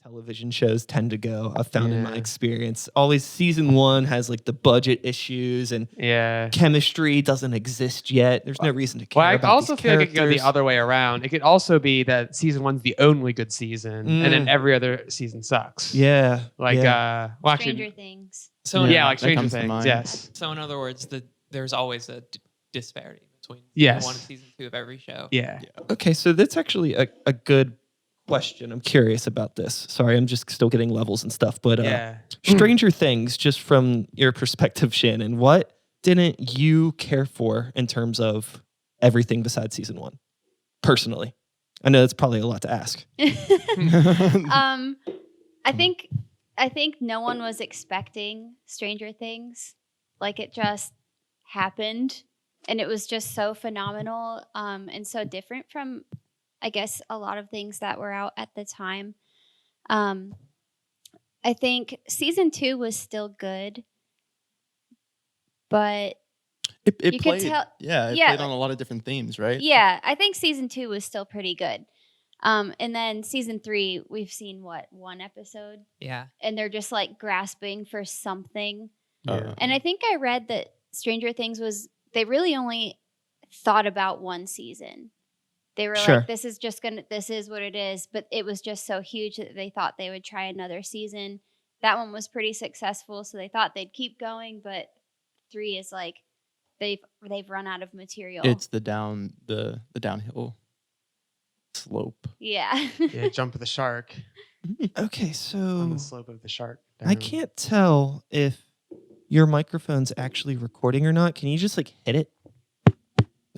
television shows tend to go. I've found in my experience. Always season 1 has like the budget issues and chemistry doesn't exist yet. There's no reason to care about I also these feel like it characters. could go the other way around. It could also be that season 1's the only good season, and then every other season sucks. Yeah. Like, Stranger Things. So like Stranger Things, yes. So in other words, there's always a disparity between season 1 and season 2 of every show. Yeah. Okay, so that's actually a good question. I'm curious about this. Sorry, I'm just still getting levels and stuff. But Stranger Things, just from your perspective, Shannon, what didn't you care for in terms of everything besides season 1? Personally. I know that's probably a lot to ask. I think no one was expecting Stranger Things. Like, it just happened. And it was just so phenomenal and so different from, I guess, a lot of things that were out at the time. I think season 2 was still good, but it you played, could tell. it played on a lot of different themes, right? Yeah, I think season 2 was still pretty good. And then season 3, we've seen one episode? Yeah. And they're just like grasping for something. And I think I read that Stranger Things they really only thought about one season. They were like, this is what it is. But it was just so huge that they thought they would try another season. That one was pretty successful, so they thought they'd keep going. But 3 is like they've run out of material. It's the downhill slope. Yeah. Jump of the shark. Okay, so on the slope of the shark. I can't tell if your microphone's actually recording or not. Can you just like hit it?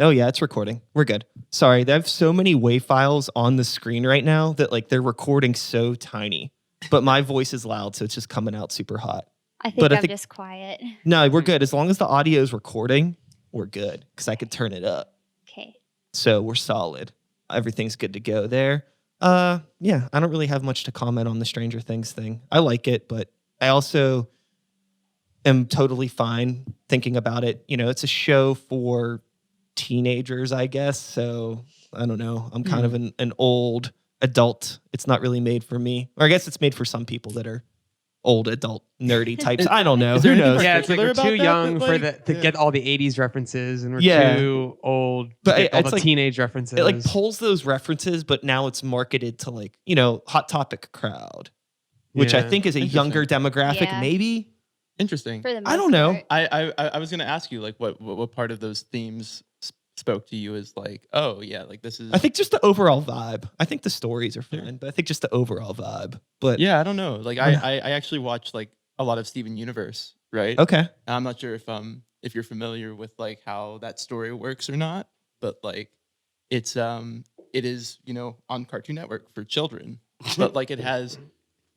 Oh yeah, it's recording. We're good. Sorry, they have so many WAV files on the screen right now that like they're recording so tiny. But my voice is loud, so it's just coming out super hot. I think I'm just quiet. No, we're good. As long as the audio is recording, we're good. Because I could turn it up. Okay. So we're solid. Everything's good to go there. I don't really have much to comment on the Stranger Things thing. I like it, but I also am totally fine thinking about it. You know, it's a show for teenagers, I guess. So I don't know. I'm kind of an old adult. It's not really made for me. Or I guess it's made for some people that are old adult nerdy types. I don't know. Who knows? Yeah, it's like we're too young to get all the 80s references, and we're too old to get all the teenage references. It like pulls those references, but now it's marketed to like, you know, Hot Topic crowd, which I think is a younger demographic, maybe. Interesting. For the most I don't know. part. I was going to ask you like what part of those themes spoke to you as like, oh yeah, like this is. I think just the overall vibe. I think the stories are fun, but I think just the overall vibe. But yeah, I don't know. Like I actually watch like a lot of Steven Universe, right? Okay. And I'm not sure if you're familiar with like how that story works or not, but like it is, you know, on Cartoon Network for children, but like it has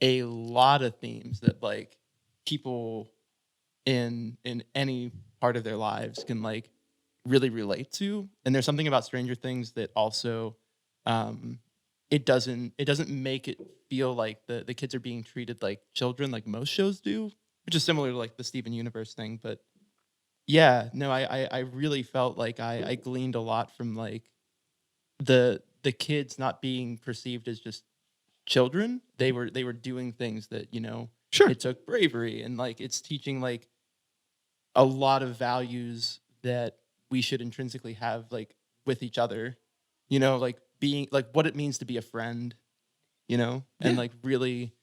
a lot of themes that like people in any part of their lives can like really relate to. And there's something about Stranger Things that also it doesn't make it feel like the kids are being treated like children like most shows do, which is similar to like the Steven Universe thing. But yeah, no, I really felt like I gleaned a lot from like the kids not being perceived as just children. They were doing things that, you know, it took bravery, and like it's teaching like a lot of values that we should intrinsically have like with each other, you know, like being like what it means to be a friend, you know, and like really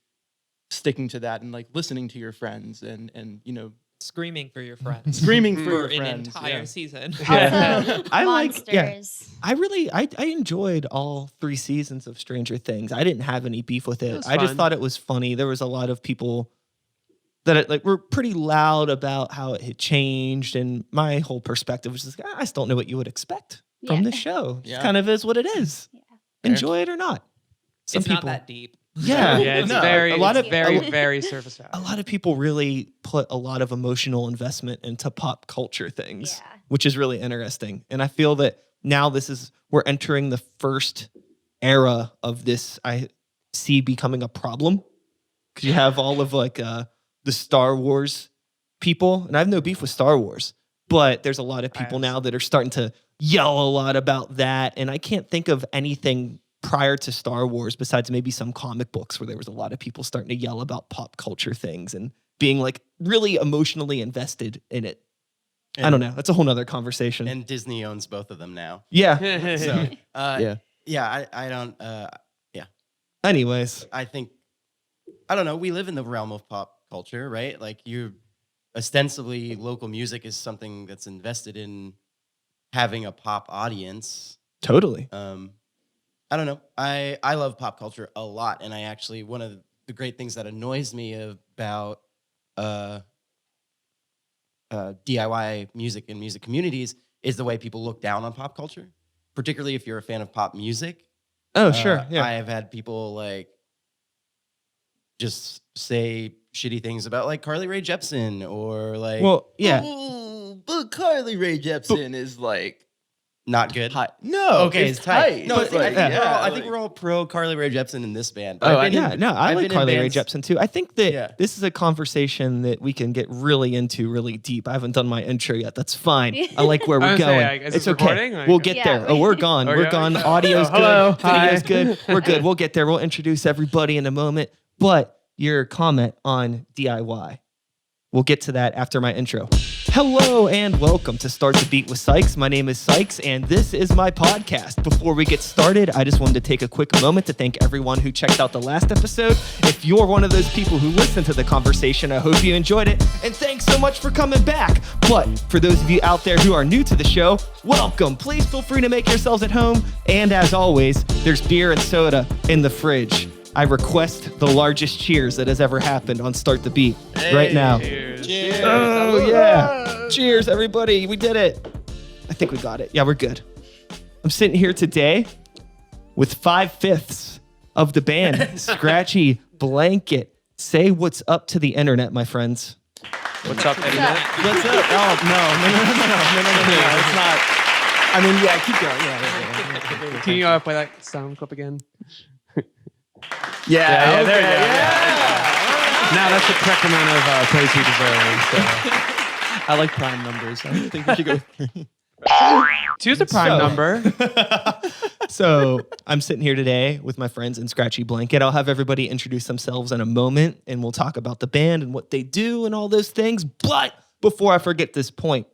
sticking to that and like listening to your friends and you know, screaming for your friends. Screaming for for your an friends. entire season. Also, I monsters. I enjoyed all 3 seasons of Stranger Things. I didn't have any beef with it. I just fun. thought it was funny. There was a lot of people that were pretty loud about how it had changed, and my whole perspective was just, I just don't know what you would expect from this show. It kind of is what it is. Yeah. Enjoy it or not. It's not that deep. Yeah, it's very surface value. A lot of people really put a lot of emotional investment into pop culture things, Yeah. which is really interesting. And I feel that now we're entering the first era of this I see becoming a problem, because you have all of like the Star Wars people, and I have no beef with Star Wars, but there's a lot of people now that are starting to yell a lot about that, and I can't think of anything prior to Star Wars, besides maybe some comic books where there was a lot of people starting to yell about pop culture things and being like really emotionally invested in it. And I don't know. That's a whole nother conversation. And Disney owns both of them now. Yeah. So, Yeah. I don't, Anyways. I think, I don't know. We live in the realm of pop culture, right? Like you ostensibly local music is something that's invested in having a pop audience. Totally. I don't know. I love pop culture a lot. And I actually, one of the great things that annoys me about DIY music and music communities is the way people look down on pop culture, particularly if you're a fan of pop music. Oh, sure. Yeah. I have had people like just say shitty things about like Carly Rae Jepsen or like, well, yeah. But Carly Rae Jepsen is like not good. No, okay, it's tight. No, but like, I think we're all pro Carly Rae Jepsen in this band. I like Carly Rae Jepsen too. I think that this is a conversation that we can get really into really deep. I haven't done my intro yet. That's fine. I like where we're going. It's okay. Like, we'll get there. Oh, we're gone. We're gone. Audio's good. Hello. Video's good. We're good. We'll get there. We'll introduce everybody in a moment. But your comment on DIY. We'll get to that after my intro. Hello and welcome to Start the Beat with Sykes. My name is Sykes and this is my podcast. Before we get started, I just wanted to take a quick moment to thank everyone who checked out the last episode. If you're one of those people who listened to the conversation, I hope you enjoyed it. And thanks so much for coming back. But for those of you out there who are new to the show, welcome. Please feel free to make yourselves at home. And as always, there's beer and soda in the fridge. I request the largest cheers that has ever happened on Start the Beat right now. Cheers. Cheers. Oh, yeah. Cheers, everybody. We did it. I think we got it. Yeah, we're good. I'm sitting here today with 5/5 of the band, Scratchy Blanket. Say what's up to the internet, my friends. What's up, internet? What's up? Oh, no. It's not. I mean, yeah, keep going. Yeah. Can you play that sound clip again? Yeah, there you go. Now that's the correct amount of praise you deserve. So. I like prime numbers. I think we should go with 3. Choose a prime number. So I'm sitting here today with my friends in Scratchy Blanket. I'll have everybody introduce themselves in a moment, and we'll talk about the band and what they do and all those things. But before I forget this point,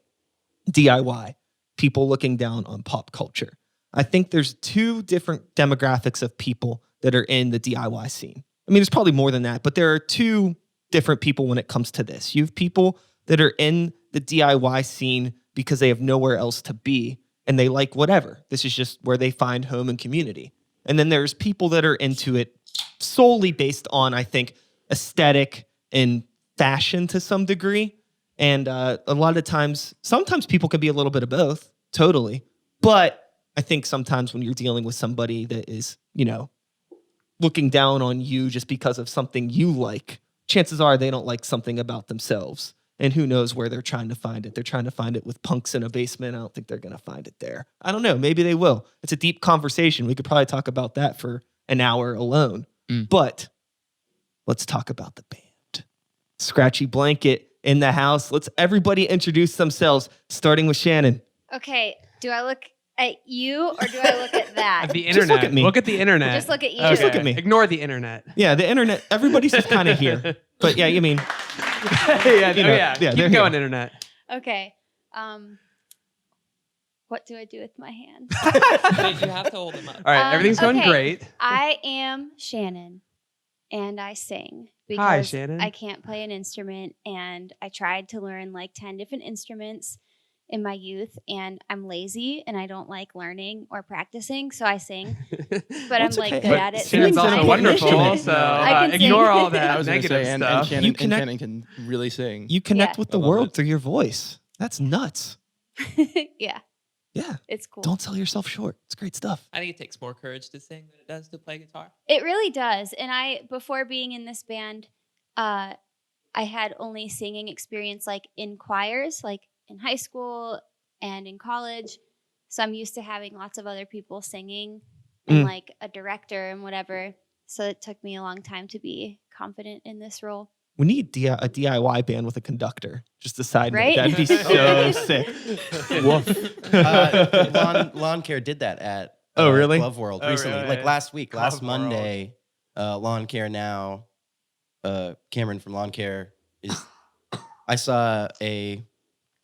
DIY, people looking down on pop culture. I think there's 2 different demographics of people that are in the DIY scene. I mean, there's probably more than that, but there are 2 different people when it comes to this. You have people that are in the DIY scene because they have nowhere else to be and they like whatever. This is just where they find home and community. And then there's people that are into it solely based on, I think, aesthetic and fashion to some degree. And a lot of times, sometimes people can be a little bit of both, totally. But I think sometimes when you're dealing with somebody that is, looking down on you just because of something you like, chances are they don't like something about themselves. And who knows where they're trying to find it. They're trying to find it with punks in a basement. I don't think they're going to find it there. I don't know. Maybe they will. It's a deep conversation. We could probably talk about that for an hour alone. But let's talk about the band. Scratchy Blanket in the house. Let's everybody introduce themselves, starting with Shannon. Okay. Do I look at you or do I look at that? At the internet. Just look at me. Look at the internet. Just look at you. Okay. Just look at me. Ignore the internet. Yeah, the internet. Everybody's just kind of here. But yeah, you mean. Keep going, internet. Okay. What do I do with my hand? You have to hold them up. All right, everything's going great. I am Shannon, and I sing. Because Hi, Shannon. I can't play an instrument, and I tried to learn like 10 different instruments in my youth, and I'm lazy, and I don't like learning or practicing, so I sing. But I'm like good at it. Singing's also wonderful, so I can ignore sing. all that I was negative say, stuff. Shannon can really sing. You connect with the love world it. through your voice. That's nuts. Yeah, Yeah. it's cool. Don't sell yourself short. It's great stuff. I think it takes more courage to sing than it does to play guitar. It really does. And before being in this band, I had only singing experience like in choirs, like in high school and in college. So I'm used to having lots of other people singing and like a director and whatever. So it took me a long time to be confident in this role. We need a DIY band with a conductor. Just a side note. Right? That'd be so sick. Lawn Care did that at Oh, really? Glove World recently. Really? Like last week, Glove last World. Monday, Lawn Care Now, Cameron from Lawn Care is. I saw a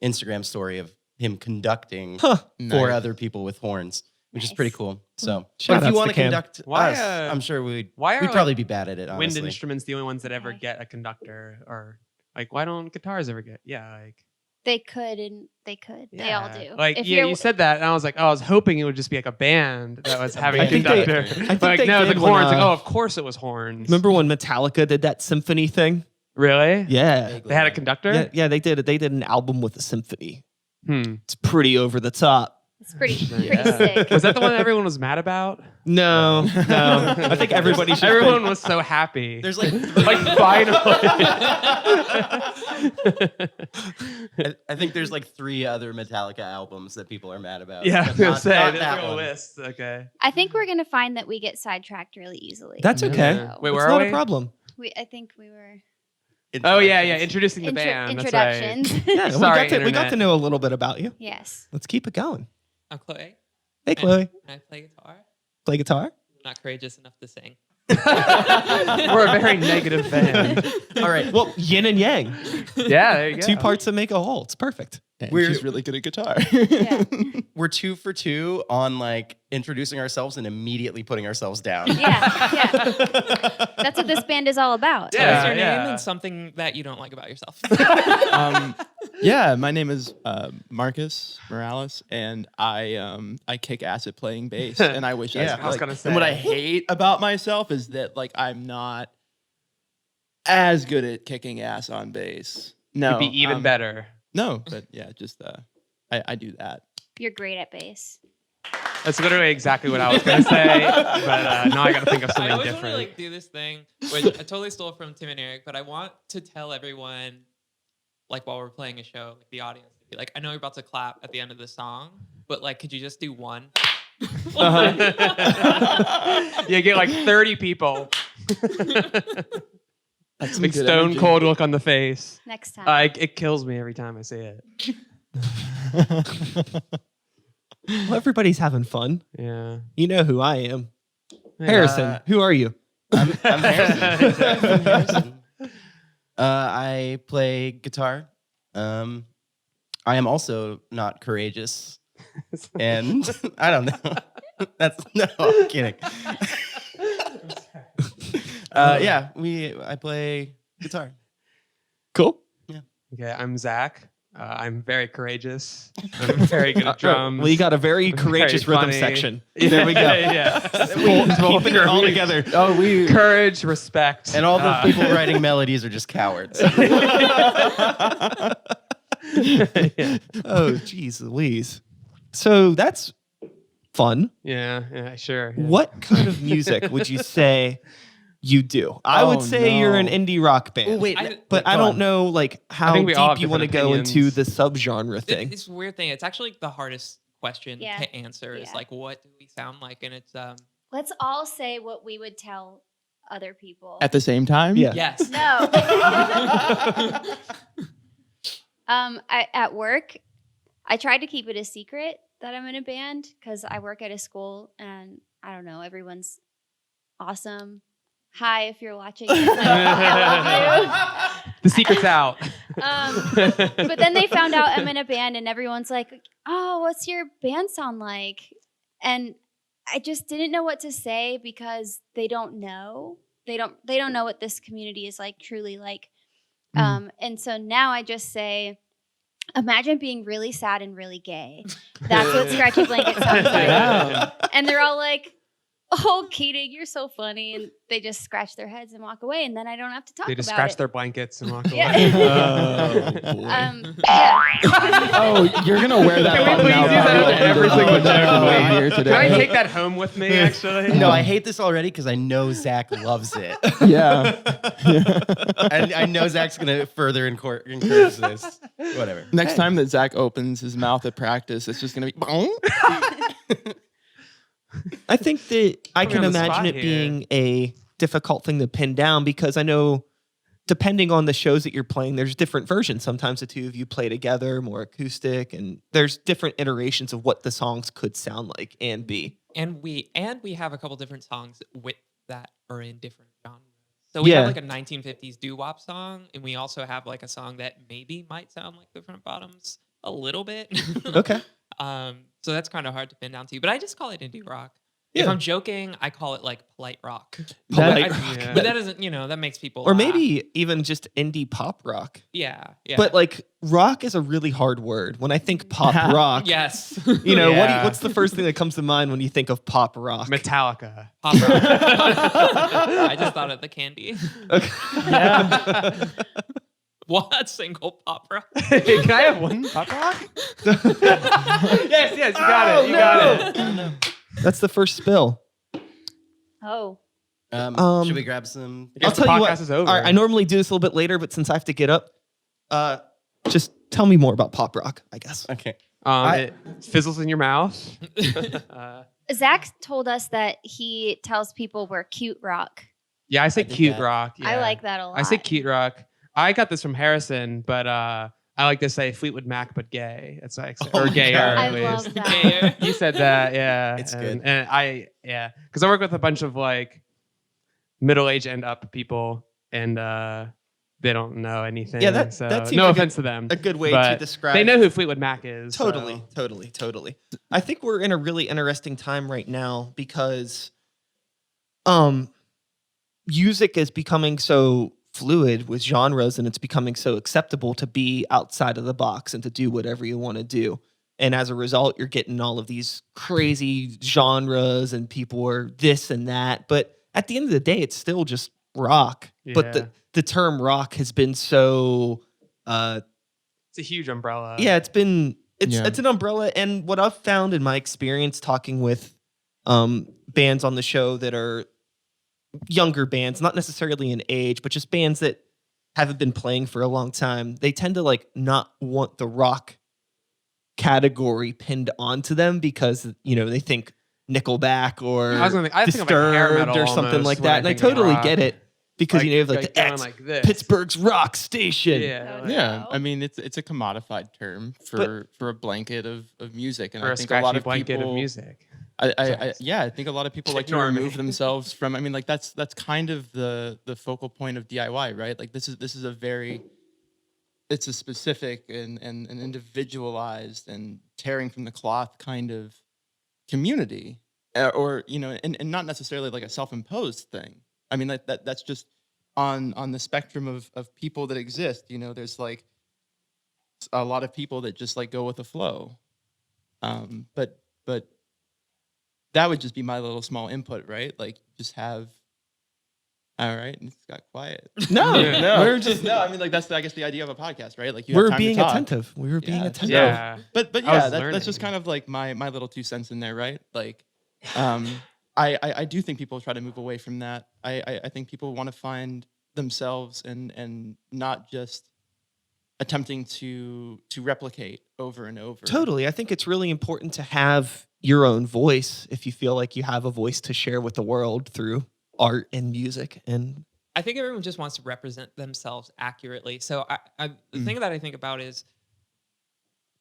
Instagram story of him conducting four other people with horns, which is pretty cool. So, but if you want to conduct us, I'm sure we'd probably be bad at it. Honestly. Wind instruments the only ones that ever get a conductor, or like why don't guitars ever get? Yeah, like they could and they could. yeah. They all do. Like you said that, and I was like, oh, I was hoping it would just be like a band that was having a conductor. Like no, the horns. Like, oh, of course it was horns. Remember when Metallica did that symphony thing? Really? Yeah. They had a conductor? Yeah, they did it. They did an album with a symphony. Hmm. It's pretty over the top. It's pretty sick. Was that the one everyone was mad about? No. I think everyone was so happy. There's like finally. I think there's like 3 other Metallica albums that people are mad about. Yeah, I was gonna say not there's that a one. list. Okay. I think we're gonna find that we get sidetracked really easily. That's okay. Yeah. Wait, It's where not are we? a problem. I think we were Oh yeah, introducing the band. That's right. introductions. Yeah, Sorry, we got Internet. to know a little bit about you. Yes. Let's keep it going. I'm Chloe. Hey, Chloe. I play guitar. Play guitar? I'm not courageous enough to sing. We're a very negative band. All right. Well, yin and yang. Yeah, there you go. 2 parts that make a whole. It's perfect. She's really good at guitar. Yeah. We're 2 for 2 on like introducing ourselves and immediately putting ourselves down. Yeah. That's what this band is all about. Tell us your yeah. name and something that you don't like about yourself. Yeah, my name is Marcus Morales, and I kick ass at playing bass. And I wish Yeah. I was like, gonna say. And what I hate about myself is that like I'm not as good at kicking ass on bass. No, You'd be even better. No, but yeah, just I do that. You're great at bass. That's literally exactly what I was gonna say, but now I gotta think of I something always different. want to like do this thing, which I totally stole from Tim and Eric, but I want to tell everyone, like while we're playing a show, like the audience, to be like, I know you're about to clap at the end of the song, but like, could you just do one? You get like 30 people. That's Big stone cold look on the face. Next time. It kills me every time I see it. Well, everybody's having fun. Yeah. You know who I am. Harrison, who are you? I'm Harrison. I'm Harrison. I play guitar. I am also not courageous, and I don't know. I'm kidding. I play guitar. Cool. Okay, I'm Zach. I'm very courageous. I'm very good at drums. Well, you got a very I'm courageous very rhythm funny. section. Yeah, There we go. Yeah. Keeping it all together. Oh, Courage, respect. And all the people writing melodies are just cowards. Oh, geez Louise. So that's fun. Yeah, sure. Yeah. What kind of music would you say you do? I would say you're an indie rock band. Oh, wait, but I don't know like how think we all have deep you want to different go into opinions. the subgenre thing. It's a weird thing. It's actually the hardest question Yeah. to answer. Is Yeah. like, what do we sound like? And it's Let's all say what we would tell other people. At the same time? Yeah. yes. No. At work, I tried to keep it a secret that I'm in a band because I work at a school and I don't know, everyone's awesome. Hi, if you're watching. I love you. The secret's out. But then they found out I'm in a band and everyone's like, oh, what's your band sound like? And I just didn't know what to say because they don't know. They don't know what this community is like, truly like. And so now I just say, imagine being really sad and really gay. That's what Scratchy Blanket sounds like. Yeah. And they're all like, oh, Keating, you're so funny. And they just scratch their heads and walk away. And then I don't have to talk They just about scratch it. their blankets and walk away. Yeah. Oh, boy. Yeah. Oh, you're gonna wear that Can we button please out use that by on the end every of single the joke? here Can I today. take that home with me, actually? No, I hate this already because I know Zach loves it. Yeah. And I know Zach's going to further encourage this. Whatever. Next time that Zach opens his mouth at practice, it's just gonna be. I think that I Put me can on the imagine spot it here. being a difficult thing to pin down because I know depending on the shows that you're playing, there's different versions. Sometimes the two of you play together, more acoustic, and there's different iterations of what the songs could sound like and be. And we have a couple different songs with that are in different genres. So we have like a 1950s doo-wop song, and we also have like a song that maybe might sound like the Front Bottoms a little bit. Okay. So that's kind of hard to pin down to, but I just call it indie rock. Yeah. If I'm joking, I call it like polite rock. Polite rock. Yeah. But that doesn't, that makes people Or laugh. maybe even just indie pop rock. Yeah. But like rock is a really hard word. When I think pop rock, yes. What's the first thing that comes to mind when you think of pop rock? Metallica. Pop rock. I just thought of the candy. Okay. Yeah. What single pop rock? Can I have one pop rock? Yes, you got it. You got it. That's the first spill. Oh. Should we grab some? I guess I'll the tell you podcast what. is over. All right, I normally do this a little bit later, but since I have to get up, just tell me more about pop rock, I guess. Okay. It fizzles in your mouth. Zach told us that he tells people we're cute rock. Yeah, I say dig cute that. rock. Yeah. I like that a lot. I say cute rock. I got this from Harrison, but I like to say Fleetwood Mac, but gay. It's like or gayer. I at least. love that. You said that, yeah. It's and, good. And because I work with a bunch of like middle-aged and up people, and they don't know anything. Yeah, that so seems no like offense to them. A good way but to describe. They know who Fleetwood Mac is. Totally, so. totally. I think we're in a really interesting time right now because, music is becoming so fluid with genres, and it's becoming so acceptable to be outside of the box and to do whatever you want to do. And as a result, you're getting all of these crazy genres and people are this and that. But at the end of the day, it's still just rock. Yeah. But the term rock has been so It's a huge umbrella. yeah, it's an umbrella. And what I've found in my experience talking with bands on the show that are younger bands, not necessarily in age, but just bands that haven't been playing for a long time, they tend to like not want the rock category pinned onto them because they think Nickelback or I think of like hair Disturbed metal or something almost like when that. I And I think of totally rock. get it because you have like the going X, like this. Pittsburgh's rock station. Yeah. Yeah, I mean it's a commodified term for a blanket of music, and Or I a think a lot scratchy of blanket people, of music. I think a lot of people like to Normie. remove themselves from. I mean, like that's kind of the focal point of DIY, right? Like this is it's a specific and individualized and tearing from the cloth kind of community, or and not necessarily like a self-imposed thing. I mean, that's just on the spectrum of people that exist. There's like a lot of people that just like go with the flow, but that would just be my little small input, right? Like just have. All right, and it's got quiet. No, we're just I mean, like that's I guess the idea of a podcast, right? Like you have we're time being to talk. attentive. We were being Yeah. attentive. Yeah. But I yeah, was that's just learning. kind of like my little 2 cents in there, right? Like, I do think people try to move away from that. I think people want to find themselves and not just attempting to replicate over and over. Totally. I think it's really important to have your own voice if you feel like you have a voice to share with the world through art and music. And I think everyone just wants to represent themselves accurately. So the thing that I think about is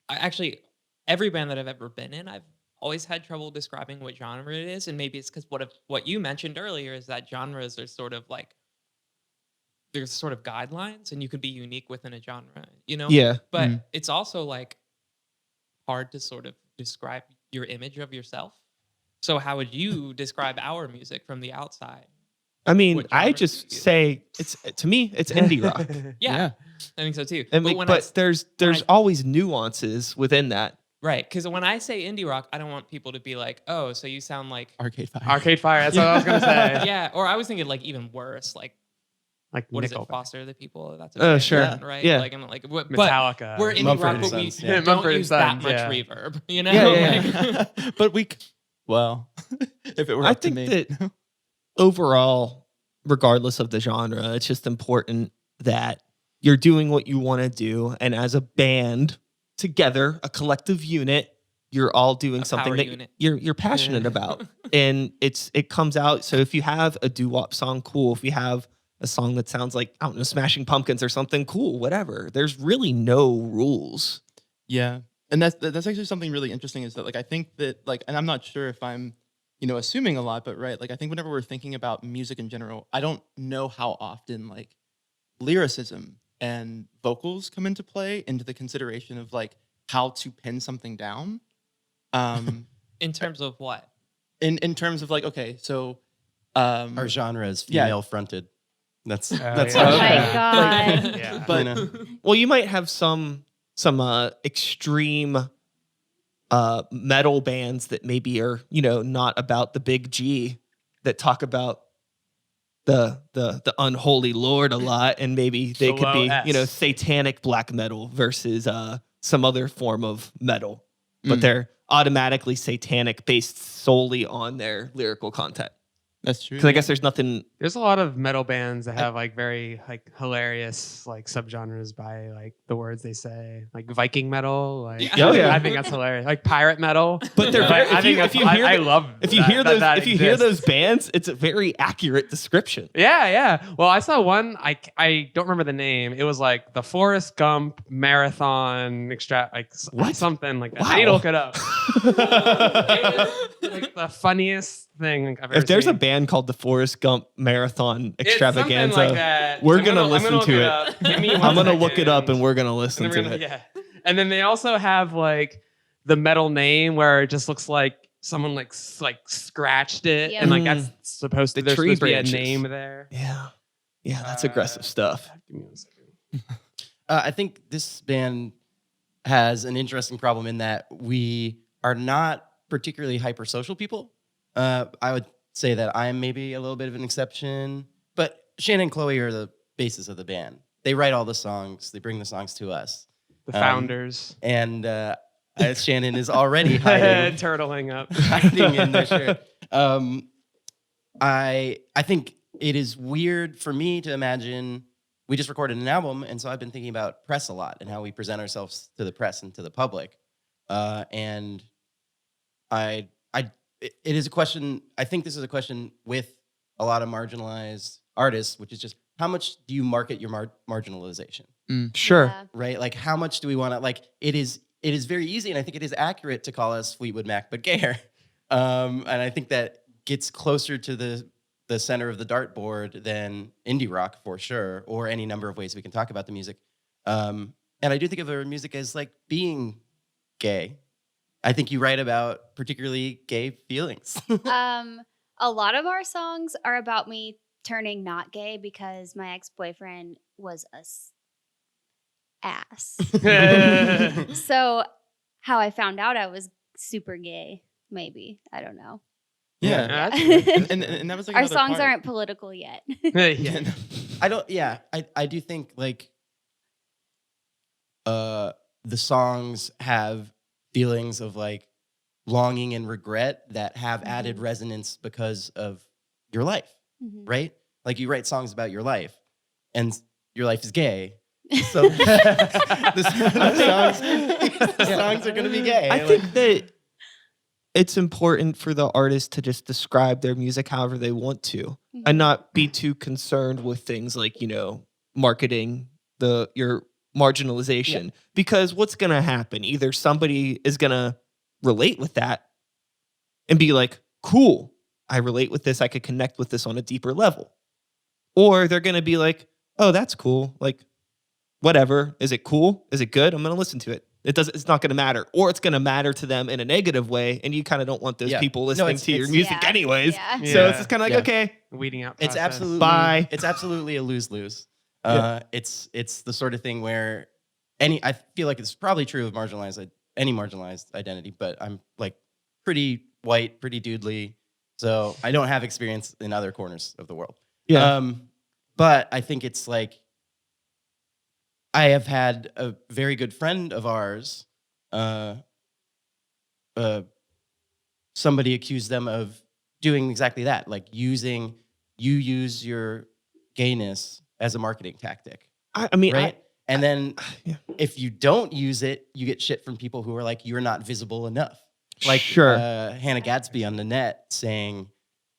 every band that I've ever been in, I've always had trouble describing what genre it is. And maybe it's because what you mentioned earlier is that genres are sort of like, there's sort of guidelines and you could be unique within a genre, yeah, But it's also like hard to sort of describe your image of yourself. So how would you describe our music from the outside? I mean, What I genre just do you- say to me, it's indie rock. Yeah, I think so too. But there's always nuances within that. Right, because when I say indie rock, I don't want people to be like, "Oh, so you sound like Arcade Fire. Arcade Fire. That's what I was gonna say. yeah." Or I was thinking like even worse, like Like what is it, Nickelback. Foster the People? That's Oh, a sure. band, right? Yeah. Like, and like, but Metallica. we're indie Mumford rock, and but we Sons, yeah. don't Mumford and use that Sons, much yeah. reverb. Yeah. But well, if it were I up to think me. that overall, regardless of the genre, it's just important that you're doing what you want to do. And as a band together, a collective unit, you're all doing A something power that unit. you're passionate about. And it comes out. So if you have a doo-wop song, cool. If you have a song that sounds like, I don't know, Smashing Pumpkins or something, cool, whatever. There's really no rules. Yeah. And that's actually something really interesting is that like I think that like, and I'm not sure if I'm assuming a lot, but right. Like I think whenever we're thinking about music in general, I don't know how often like lyricism and vocals come into play into the consideration of like how to pin something down. In terms of what? In terms of like, okay, so Our genre is female fronted. That's Oh my God. Yeah. but Well, you might have some extreme metal bands that maybe are not about the big G, that talk about the unholy Lord a lot, and maybe they could be satanic black metal versus some other form of metal, but they're automatically satanic based solely on their lyrical content. That's true. Because I guess there's nothing. There's a lot of metal bands that have like very like hilarious like subgenres by like the words they say, like Viking metal. Like, Oh, yeah. I think that's hilarious. Like pirate metal. But they're very, I love. If you hear those bands, it's a very accurate description. Yeah. Well, I saw one. I don't remember the name. It was like the Forrest Gump Marathon something like that. Wow. I need to look it up. Like the funniest thing I've ever If there's seen. a band called the Forrest Gump Marathon It's Extravaganza, something like that. we're gonna listen to it. I'm gonna look it up and and we're gonna listen to it. Yeah. And then they also have like the metal name where it just looks like someone like scratched it, Yep. and like that's supposed to The there's tree supposed to be a branches. name there. Yeah, that's aggressive stuff. Give me 1 second. I think this band has an interesting problem in that we are not particularly hypersocial people. I would say that I'm maybe a little bit of an exception, but Shannon and Chloe are the basis of the band. They write all the songs. They bring the songs to us. The founders. And Shannon is already hiding, turtling up. hiding in the shirt. I think it is weird for me to imagine. We just recorded an album, and so I've been thinking about press a lot and how we present ourselves to the press and to the public. And it is a question. I think this is a question with a lot of marginalized artists, which is just how much do you market your marginalization? Sure. Yeah. Right? Like, how much do we want to? Like, it is very easy, and I think it is accurate to call us Fleetwood Mac, but gayer. And I think that gets closer to the center of the dartboard than indie rock for sure, or any number of ways we can talk about the music. And I do think of our music as like being gay. I think you write about particularly gay feelings. A lot of our songs are about me turning not gay because my ex-boyfriend was a ass. So how I found out I was super gay, maybe. I don't know. Yeah. And that was like our another songs part. aren't political yet. Yeah. I do think like the songs have feelings of like longing and regret that have added resonance because of your life, right? Like you write songs about your life and your life is gay. So the songs are going to be gay. I think that it's important for the artist to just describe their music however they want to, and not be too concerned with things like, marketing your marginalization, because what's going to happen? Either somebody is going to relate with that and be like, cool, I relate with this. I could connect with this on a deeper level. Or they're going to be like, oh, that's cool. Like, whatever. Is it cool? Is it good? I'm going to listen to it. It's not going to matter. Or it's going to matter to them in a negative way. And you kind of don't want those people listening to your music anyways. Yeah. So it's just kind of like, okay. Weeding out It's process. absolutely Bye. It's absolutely a lose-lose. It's the sort of thing where I feel like it's probably true of any marginalized identity, but I'm like pretty white, pretty doodly. So I don't have experience in other corners of the world. Yeah. But I think it's like, I have had a very good friend of ours, somebody accused them of doing exactly that, like you use your gayness as a marketing tactic. I mean, right? And then yeah. if you don't use it, you get shit from people who are like, you're not visible enough. Like sure. Hannah Gadsby on the net saying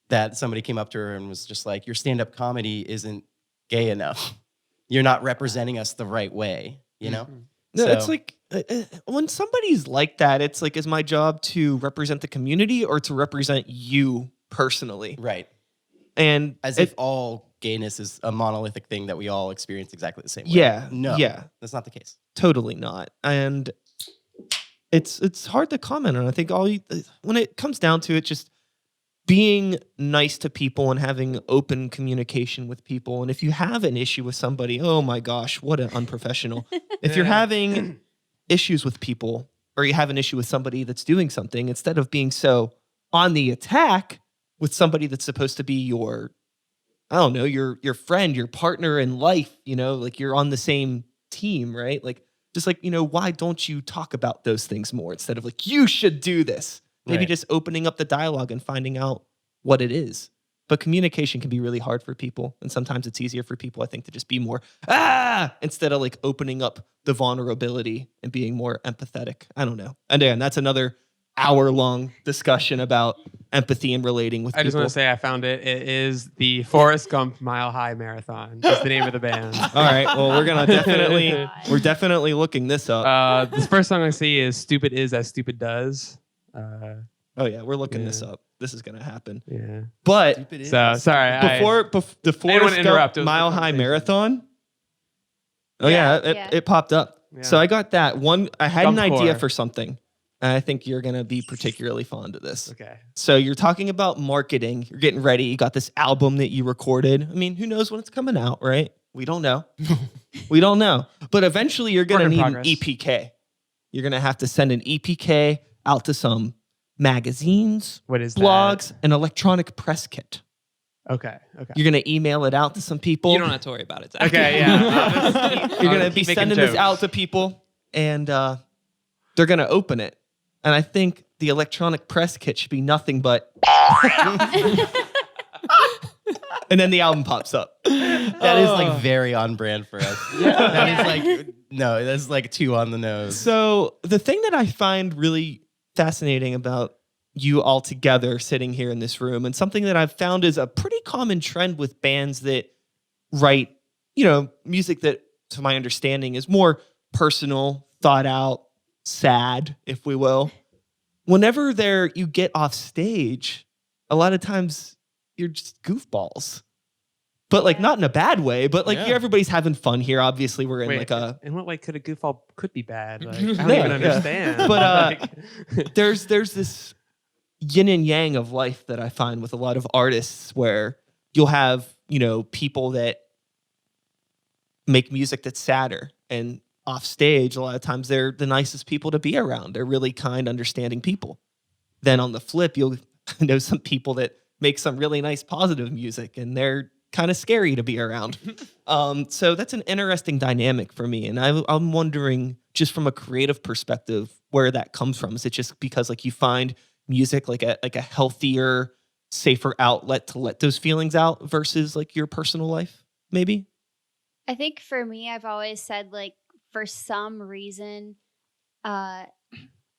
that somebody came up to her and was just like, your stand-up comedy isn't gay enough. You're not representing us the right way, you know? No, So- it's like, when somebody's like that, it's like, is my job to represent the community or to represent you personally? Right. And as if all gayness is a monolithic thing that we all experience exactly the same way. Yeah. No. Yeah. That's not the case. Totally not. And it's hard to comment on. I think when it comes down to it, just being nice to people and having open communication with people. And if you have an issue with somebody, oh my gosh, what an unprofessional. If you're having issues with people or you have an issue with somebody that's doing something, instead of being so on the attack with somebody that's supposed to be your, I don't know, your friend, your partner in life, like you're on the same team, right? Like, just like, why don't you talk about those things more instead of like, you should do this? Maybe just opening up the dialogue and finding out what it is. But communication can be really hard for people. And sometimes it's easier for people, I think, to just be more, instead of like opening up the vulnerability and being more empathetic. I don't know. And again, that's another hour-long discussion about empathy and relating with people. I just want to say I found it. It is the Forrest Gump Mile High Marathon. That's the name of the band. All right. Well, we're definitely looking this up. The first song I see is "Stupid Is As Stupid Does." Oh yeah, we're looking this up. This is gonna happen. Yeah. But so sorry. Before the Forrest Gump Mile High Marathon. Oh yeah, it popped up. Yeah. So I got that one. I had an idea for something. And I think you're gonna be particularly fond of this. Okay. So you're talking about marketing. You're getting ready. You got this album that you recorded. I mean, who knows when it's coming out, right? We don't know. We don't know. But eventually, you're gonna need an EPK. You're gonna have to send an EPK out to some magazines, blogs, an electronic press kit. Okay. You're gonna email it out to some people. You don't have to worry about it, Zach. Okay, yeah. You're gonna be sending this out to people, and they're gonna open it. And I think the electronic press kit should be nothing but. And then the album pops up. That is like very on brand for us. Yeah. That is like, no, that's like too on the nose. So the thing that I find really fascinating about you all together sitting here in this room, and something that I've found is a pretty common trend with bands that write, music that, to my understanding, is more personal, thought out, sad, if we will. Whenever you get off stage, a lot of times you're just goofballs. But like not in a bad way, but like everybody's having fun here. Obviously, we're in in what way could a goofball could be bad? Like, I don't even understand. But there's this yin and yang of life that I find with a lot of artists, where you'll have people that make music that's sadder, and off stage, a lot of times they're the nicest people to be around. They're really kind, understanding people. Then on the flip, you'll know some people that make some really nice, positive music, and they're kind of scary to be around. So that's an interesting dynamic for me. And I'm wondering, just from a creative perspective, where that comes from. Is it just because like you find music like a healthier, safer outlet to let those feelings out versus like your personal life, maybe? I think for me, I've always said like, for some reason, I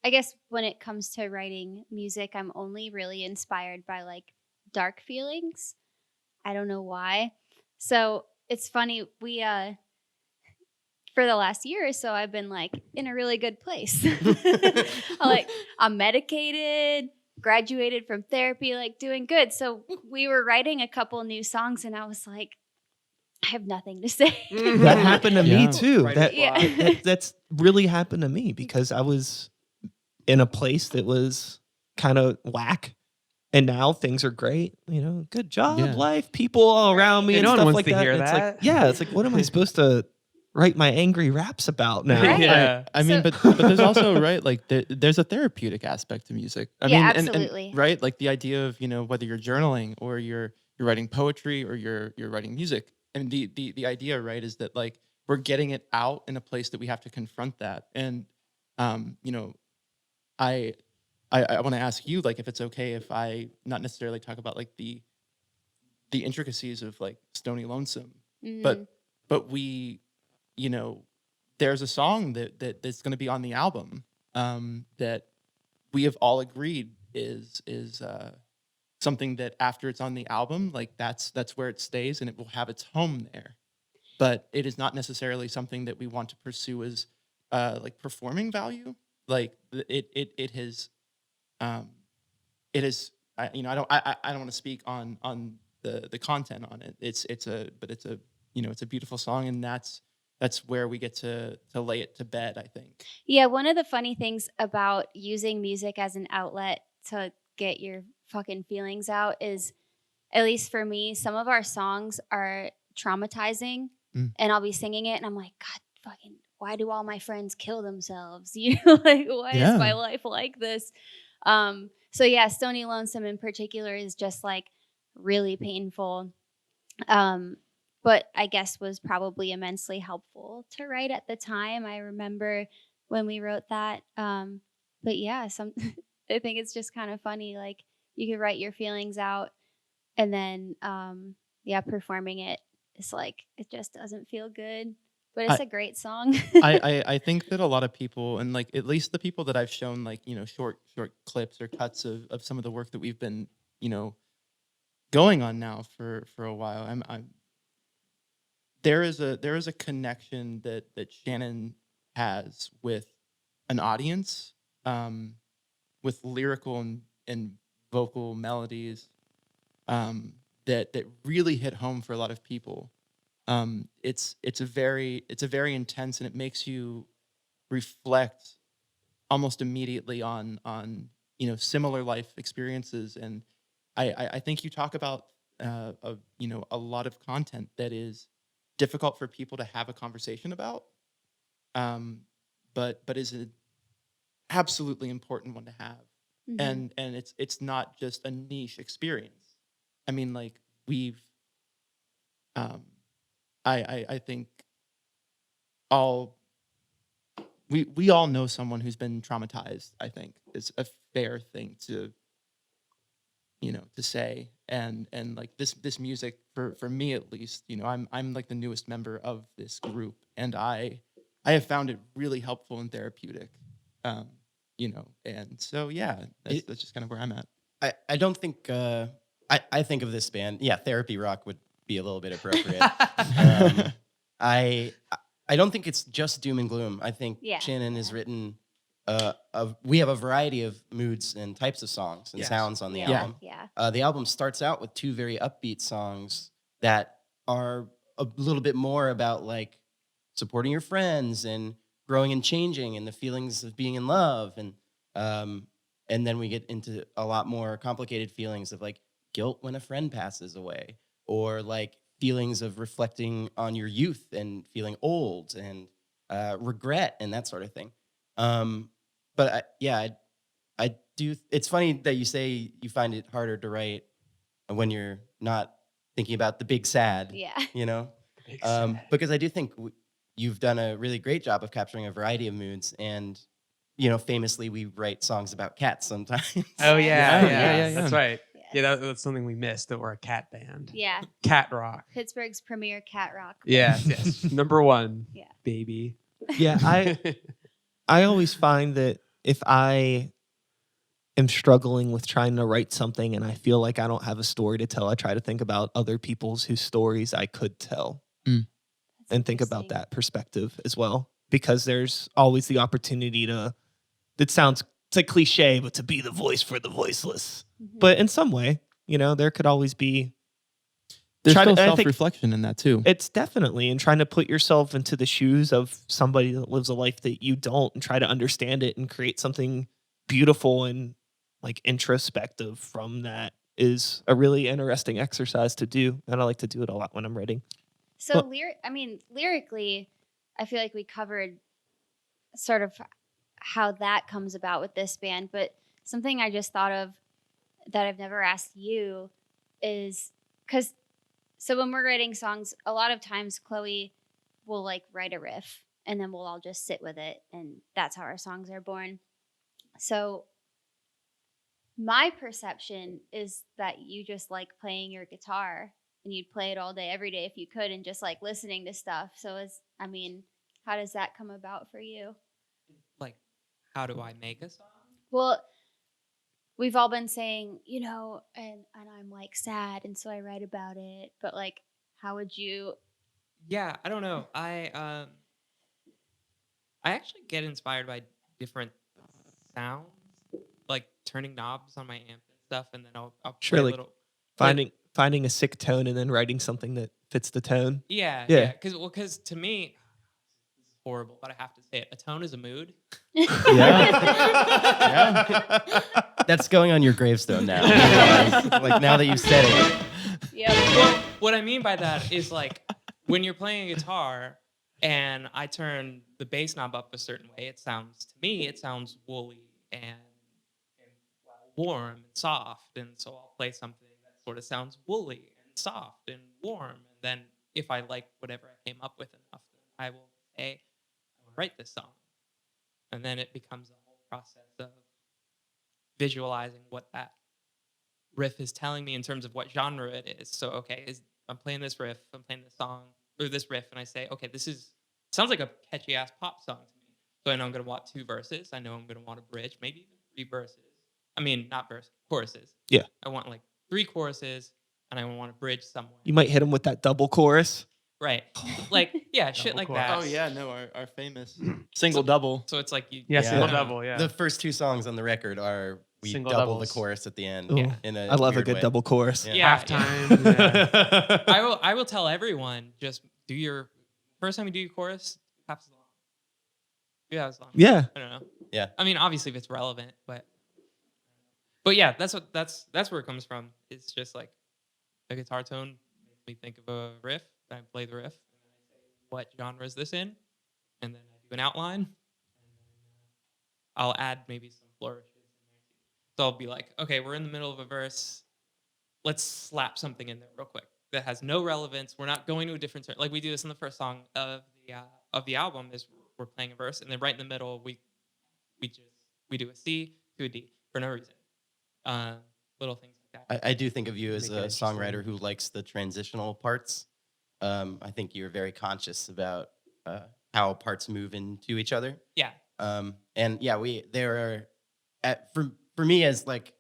guess when it comes to writing music, I'm only really inspired by like dark feelings. I don't know why. So it's funny. We, for the last year or so, I've been like in a really good place. I'm medicated, graduated from therapy, like doing good. So we were writing a couple new songs, and I was like, I have nothing to say. That happened to me too. That's really happened to me, because I was in a place that was kind of whack, and now things are great. Good job, life, people all around me, and no stuff one like wants to that. hear that. It's like, what am I supposed to write my angry raps about now? Right. Yeah. I mean, but there's also, right, like there's a therapeutic aspect to music. I mean, absolutely. and right, like the idea of whether you're journaling or you're writing poetry or you're writing music. And the idea, right, is that like we're getting it out in a place that we have to confront that. And I want to ask you, like, if it's okay if I not necessarily talk about like the intricacies of like Stony Lonesome, but we, there's a song that's going to be on the album that we have all agreed is something that after it's on the album, like that's where it stays and it will have its home there. But it is not necessarily something that we want to pursue as like performing value. Like it has it is I don't want to speak on the content on it. It's a it's a beautiful song, and that's where we get to lay it to bed, I think. Yeah, one of the funny things about using music as an outlet to get your fucking feelings out is, at least for me, some of our songs are traumatizing, and I'll be singing it and I'm like, God fucking, why do all my friends kill themselves? You know, like, why is my life like this? So yeah, Stony Lonesome in particular is just like really painful. But I guess was probably immensely helpful to write at the time. I remember when we wrote that. But yeah, I think it's just kind of funny. Like, you could write your feelings out, and then performing it is like, it just doesn't feel good. But it's a great song. I think that a lot of people, and like at least the people that I've shown, like, short clips or cuts of some of the work that we've been, going on now for a while. There is a connection that Shannon has with an audience, with lyrical and vocal melodies, that really hit home for a lot of people. It's a very intense, and it makes you reflect almost immediately on similar life experiences. And I think you talk about a lot of content that is difficult for people to have a conversation about, but is an absolutely important one to have. Mm-hmm. And it's not just a niche experience. I mean, like, we've I think all we all know someone who's been traumatized. I think it's a fair thing to to say. And like this music, for me at least, I'm like the newest member of this group, and I have found it really helpful and therapeutic. And so yeah, that's just kind of where I'm at. I don't think I think of this band. Yeah, therapy rock would be a little bit appropriate. I I don't think it's just doom and gloom. I think Shannon has written. We have a variety of moods and types of songs and sounds on the album. Yeah. The album starts out with 2 very upbeat songs that are a little bit more about like supporting your friends and growing and changing and the feelings of being in love, and then we get into a lot more complicated feelings of like guilt when a friend passes away, or like feelings of reflecting on your youth and feeling old, and regret and that sort of thing. But I do. It's funny that you say you find it harder to write when you're not thinking about the big sad. Yeah. Because I do think you've done a really great job of capturing a variety of moods, and famously we write songs about cats sometimes. Oh yeah. Yeah. That's right. Yes. Yeah, that's something we missed, that we're a cat band. Yeah. Cat rock. Pittsburgh's premier cat rock band. Yes. Number 1. Yeah. Baby. Yeah, I always find that if I am struggling with trying to write something and I feel like I don't have a story to tell, I try to think about other people's whose stories I could tell, and think about that perspective as well, because there's always the opportunity to, it sounds, it's like cliche, but to be the voice for the voiceless. Mm-hmm. But in some way, there could always be. There's still self-reflection in that too. It's definitely in trying to put yourself into the shoes of somebody that lives a life that you don't, and try to understand it and create something beautiful and like introspective from that is a really interesting exercise to do. And I like to do it a lot when I'm writing. So lyrically, I feel like we covered sort of how that comes about with this band. But something I just thought of that I've never asked you is, so when we're writing songs, a lot of times Chloe will like write a riff and then we'll all just sit with it, and that's how our songs are born. So my perception is that you just like playing your guitar, and you'd play it all day, every day if you could, and just like listening to stuff. So how does that come about for you? Like, how do I make a song? Well, we've all been saying, and I'm like sad, and so I write about it. But like, how would you? Yeah, I don't know. I I actually get inspired by different sounds, like turning knobs on my amp and stuff, and then I'll Sure, play a like little. finding a sick tone and then writing something that fits the tone. Yeah, Yeah. yeah. Because to me, this is horrible, but I have to say it. A tone is a mood. Yeah. That's going on your gravestone now. Like now that you said it. Yep. Well, what I mean by that is like when you're playing a guitar and I turn the bass knob up a certain way, it sounds woolly and warm and soft. And so I'll play something that sort of sounds woolly and soft and warm. And then if I like whatever I came up with enough, then I will say, I will write this song. And then it becomes a whole process of visualizing what that riff is telling me in terms of what genre it is. So, okay, I'm playing this riff, I'm playing this song, or this riff, and I say, okay, sounds like a catchy ass pop song to me. So I know I'm going to want 2 verses. I know I'm going to want a bridge, maybe even 3 verses. I mean, not verses, choruses. Yeah. I want like 3 choruses, and I want a bridge somewhere. You might hit them with that double chorus. Right. Like, yeah, shit like chorus. that. Oh yeah, no, our famous single double. So it's like you. Yeah, Yeah. single double. Yeah. The first 2 songs on the record are we Single double doubles. the chorus at the end. Ooh, In a I love a weird good way. double chorus. Yeah. Yeah. Halftime. Yeah. I will tell everyone, just do your first time you do your chorus, half as long. Do that as long. Yeah. I don't know. Yeah. I mean, obviously if it's relevant, but yeah, that's where it comes from. It's just like a guitar tone makes me think of a riff. I play the riff, and then I say, what genre is this in? And then I do an outline, and then I'll add maybe some flourishes in there too. So I'll be like, okay, we're in the middle of a verse. Let's slap something in there real quick that has no relevance. We're not going to a different turn. Like we do this in the first song of the album. Is we're playing a verse, and then right in the middle we do a C to a D for no reason. Little things like that. I do think of you as Make a it interesting. songwriter who likes the transitional parts. I think you're very conscious about how parts move into each other. Yeah. And yeah, for me as like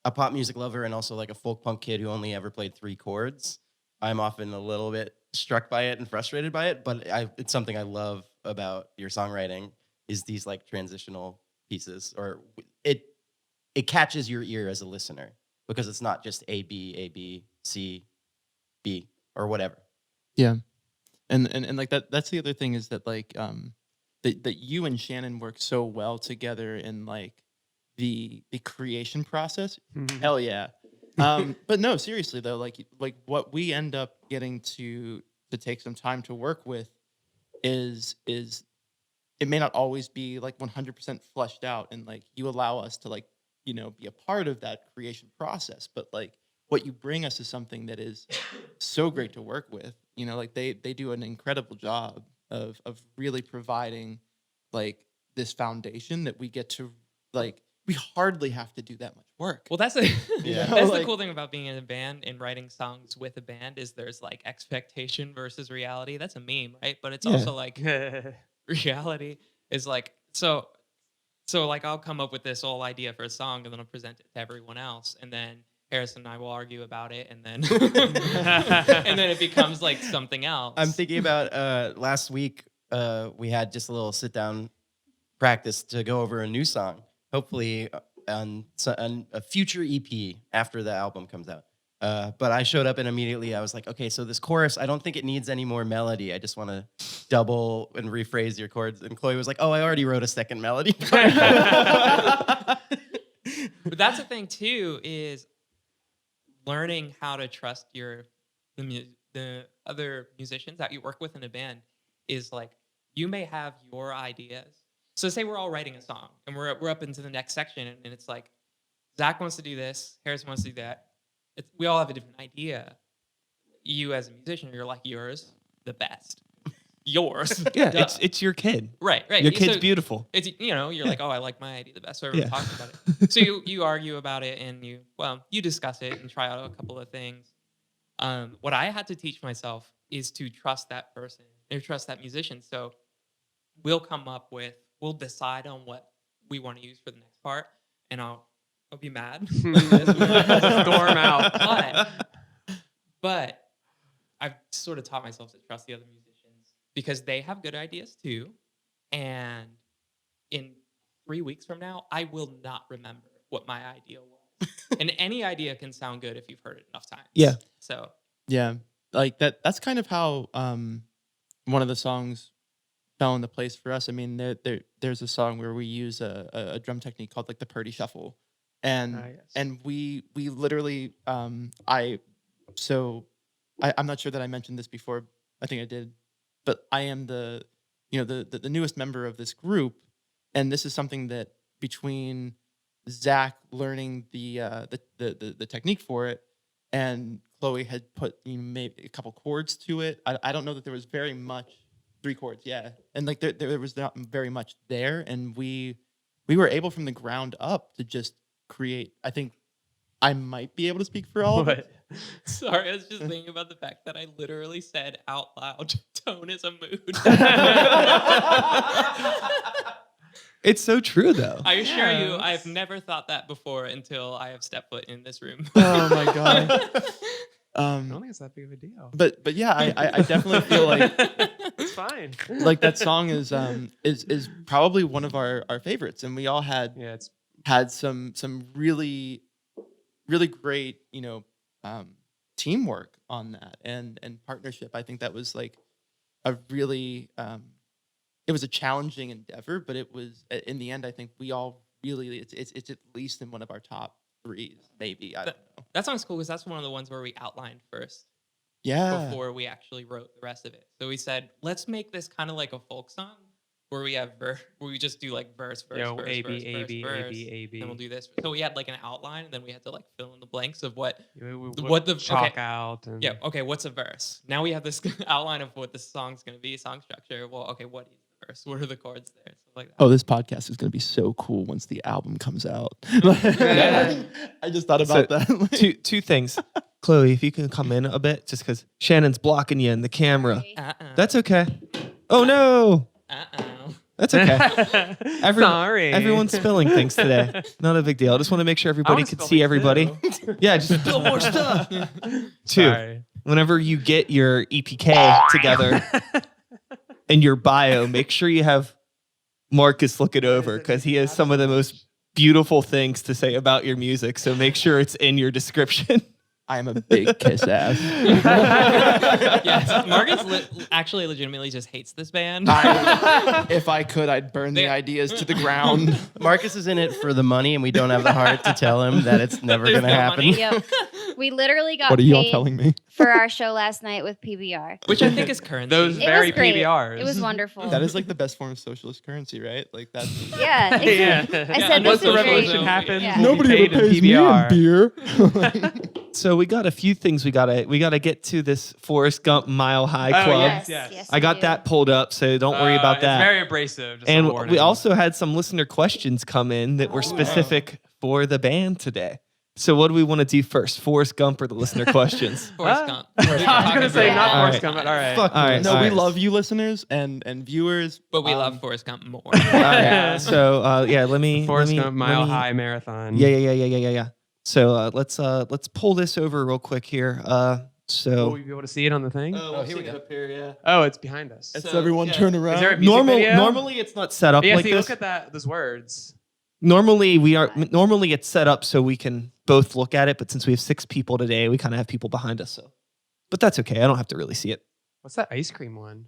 a pop music lover and also like a folk punk kid who only ever played 3 chords, I'm often a little bit struck by it and frustrated by it. But it's something I love about your songwriting is these like transitional pieces, or it catches your ear as a listener because it's not just A B C B or whatever. Yeah, and like that's the other thing is that like that you and Shannon work so well together in like the creation process. Mhm. Hell yeah. But no, seriously though, like what we end up getting to take some time to work with is it may not always be like 100% fleshed out, and like you allow us to like, you know, be a part of that creation process, but like what you bring us is something that is so great to work with. You know, like they do an incredible job of really providing like this foundation that we get to like, we hardly have to do that much work. Well, that's Yeah. that's Like- the cool thing about being in a band and writing songs with a band is there's like expectation versus reality. That's a meme, right? But it's Yeah. also like reality is like so like I'll come up with this whole idea for a song and then I'll present it to everyone else, and then Harrison and I will argue about it, and then and then it becomes like something else. I'm thinking about last week we had just a little sit down practice to go over a new song, hopefully on a future EP after the album comes out. But I showed up and immediately I was like, okay, so this chorus, I don't think it needs any more melody. I just want to double and rephrase your chords. And Chloe was like, oh, I already wrote a second melody. But that's the thing too, is learning how to trust the other musicians that you work with in a band. Is like you may have your ideas. So say we're all writing a song and we're up into the next section, and it's like Zach wants to do this, Harrison wants to do that. We all have a different idea. You as a musician, you're like, yours the best. Yours. Yeah, Duh. it's your kid. Right. Your kid's So beautiful. it's, you know, you're like, oh, I like my idea the best. So everyone Yeah. talks about it. So you argue about it, and you discuss it and try out a couple of things. What I had to teach myself is to trust that person or trust that musician. So we'll decide on what we want to use for the next part, and I'll be mad. Storm out. But I've sort of taught myself to trust the other musicians because they have good ideas too. And in 3 weeks from now, I will not remember what my idea was. And any idea can sound good if you've heard it enough times. Yeah. So Yeah, like that's kind of how one of the songs fell into place for us. I mean, there's a song where we use a drum technique called like the Purdy Shuffle, and we literally I'm not sure that I mentioned this before. I think I did, but I am the newest member of this group, and this is something that between Zach learning the technique for it, and Chloe had put maybe a couple chords to it. I don't know that there was very much. 3 chords, yeah, and like there was not very much there, and we were able from the ground up to just create. I think I might be able to speak for all of it. Sorry, I was just thinking about the fact that I literally said out loud, "Tone is a mood." It's so true, though. I assure you, I've never thought that before until I have stepped foot in this room. Oh my god. I don't think it's that big of a deal. But yeah, I definitely feel like it's fine. Like that song is probably one of our favorites, and we all had some really great teamwork on that and partnership. I think that was like a really it was a challenging endeavor, but it was in the end. I think we all really it's at least in one of our top 3s, maybe. I don't know. That song's cool because that's one of the ones where we outlined first. Yeah. Before we actually wrote the rest of it. So we said, let's make this kind of like a folk song where we have where we just do like verse, verse, Yo, verse, A, verse, B, verse, A, B, verse, A, B, A, B. and we'll do this. So we had like an outline, and then we had to like fill in the blanks of what the chalk out. And... Yeah, okay, what's a verse? Now we have this outline of what the song's going to be, song structure. Well, okay, what is the verse? What are the chords there? Stuff like that. Oh, this podcast is going to be so cool once the album comes out. I just thought about that. Two things. Chloe, if you can come in a bit, just because Shannon's blocking you in the camera. That's okay. Oh, no. That's okay. Sorry. Everyone's spilling things today. Not a big deal. I just want to make sure everybody could see everybody. Yeah, just spill more stuff. 2, Sorry. Whenever you get your EPK together and your bio, make sure you have Marcus look it over because he has some of the most beautiful things to say about your music. So make sure it's in your description. I am a big kiss ass. Yes, Marcus actually legitimately just hates this band. If I could, I'd burn the ideas to the ground. Marcus is in it for the money, and we don't have the heart to tell him that it's never going to happen. Yep. We literally got What are y'all paid telling me? for our show last night with PBR. Which I think is currency. Those It very was great. PBRs. It was wonderful. That is like the best form of socialist currency, right? Like that's Yeah. Exactly. I said Once this the is very- revolution happens, Yeah. we'll be paid in PBR. beer. So we got a few things we gotta get to this Forrest Gump Mile High Club. Yes, I got that pulled up, so don't worry about that. It's very abrasive. Just And a warning. we also had some listener questions come in that were specific for the band today. So what do we want to do first, Forrest Gump or the listener questions? Forrest Gump. I was gonna say not All Forrest right. Gump, but all right. Fuck all right, No, all we right. love you, listeners and viewers. But we love Forrest Gump more. All right. So let me Forrest let me, Gump Mile let me- High Marathon. Yeah. So let's pull this over real quick here. Will we be able to see it on the thing? Oh, here we go. Up here, yeah. Oh, it's behind us. Let's everyone turn around. Is there a music video? Normally it's not set up Yeah, like see, this. look at those words. Normally it's set up so we can both look at it, but since we have 6 people today, we kind of have people behind us. So, but that's okay. I don't have to really see it. What's that ice cream one?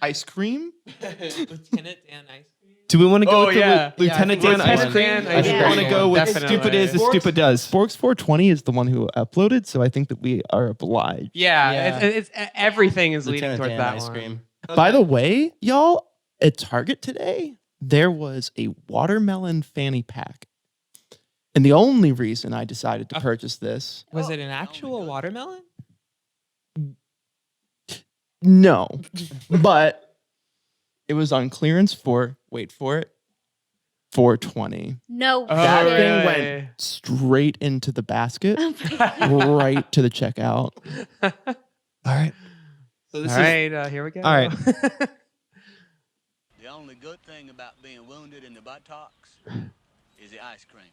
Ice cream? Lieutenant Dan Ice Cream. Do we want to go Oh, with yeah. the Lieutenant Dan Lieutenant Ice Cream? Dan I Ice think Cream. we want to go with Definitely. stupid is as stupid does. Sporks 420 is the one who uploaded, so I think that we are obliged. Yeah, Yeah. It's everything is leading Lieutenant towards Dan that ice one. cream. By the way, y'all, at Target today, there was a watermelon fanny pack. And the only reason I decided to purchase this, Was it an actual watermelon? no, but it was on clearance for, wait for it, $4.20. No. That Oh, thing really? went straight into the basket, Oh my God. right to the checkout. All right. So All this right, here we go. All right. The only good thing about being wounded in the buttocks is the ice cream.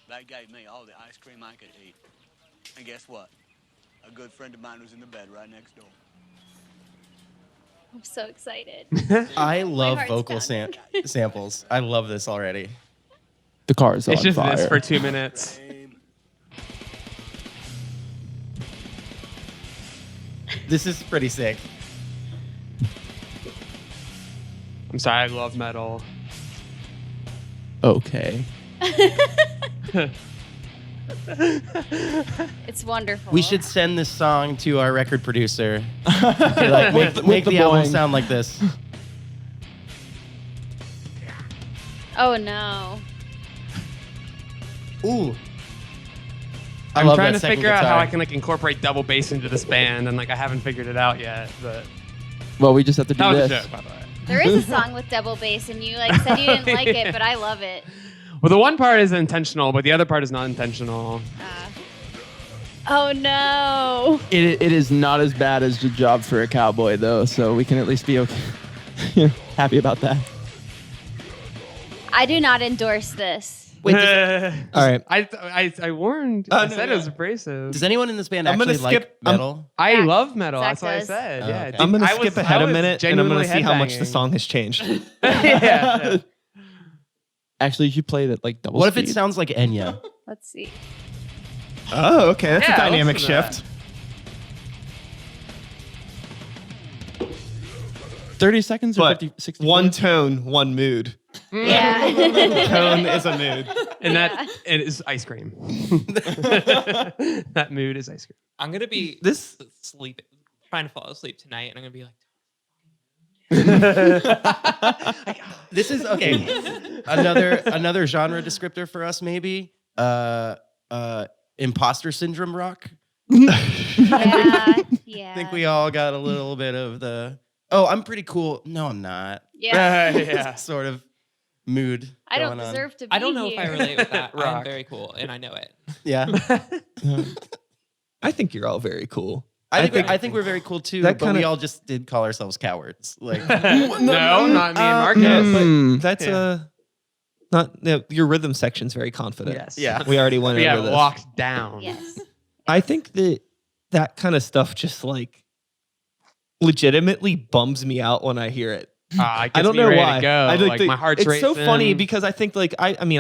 That gave me all the ice cream I could eat. And guess what? A good friend of mine was in the bed right next door. I'm so excited. I love heart's vocal pounding. samples. I love this already. The car is on It's just fire. this for 2 minutes. This is pretty sick. I'm sorry, I love metal. Okay. It's wonderful. We should send this song to our record producer. Like, make the album Boing. sound like this. Oh no. Ooh. I'm love trying that to second figure out how guitar. I can like incorporate double bass into this band, and like I haven't figured it out yet. But Well, we just have to do that was a this. joke, by the way. There is a song with double bass, and you like said you didn't like it, but I love it. Well, the one part is intentional, but the other part is not intentional. Oh no. It is not as bad as the job for a cowboy, though, so we can at least be okay. Happy about that. I do not endorse this. Wait, All right. I warned. Oh, I no, said yeah. it was abrasive. does anyone in this band I'm gonna actually like skip- metal? I Zach- love metal. Zach That's what I does. said. Oh, Yeah, okay. I'm going to I skip was- ahead I a was minute, and I'm going to see how much the genuinely song has changed. yeah. Actually, you played it like double What if speed. it sounds like Enya? Let's see. Oh, okay. That's Yeah, a dynamic listen to that. shift. 30 seconds or But 50, 60 one tone, one mood. Yeah. Tone is a mood. And that it is ice cream. That mood is ice cream. I'm gonna be This sleep, trying to fall asleep tonight, and I'm gonna be like, This is okay. Another genre descriptor for us, maybe. Imposter syndrome rock. Yeah. I think we all got a little bit of the. Oh, I'm pretty cool. No, I'm not. Yeah. Yeah. Sort of mood. I don't going on. deserve to be I don't know if I here. relate with that. I'm Rock. very cool, and I know it. Yeah, I think you're all very cool. I think- think we're very cool too. that But we kinda- all just did call ourselves cowards. Like, No, not me and Marcus. No, but that's Yeah. not no, your rhythm section's very confident. Yes. yeah. We already went We over got this. locked down. Yes. I think that kind of stuff just like legitimately bums me out when I hear it. It I gets don't me know ready why. To go. I Like my heart's it's racing. so funny because I think like I'm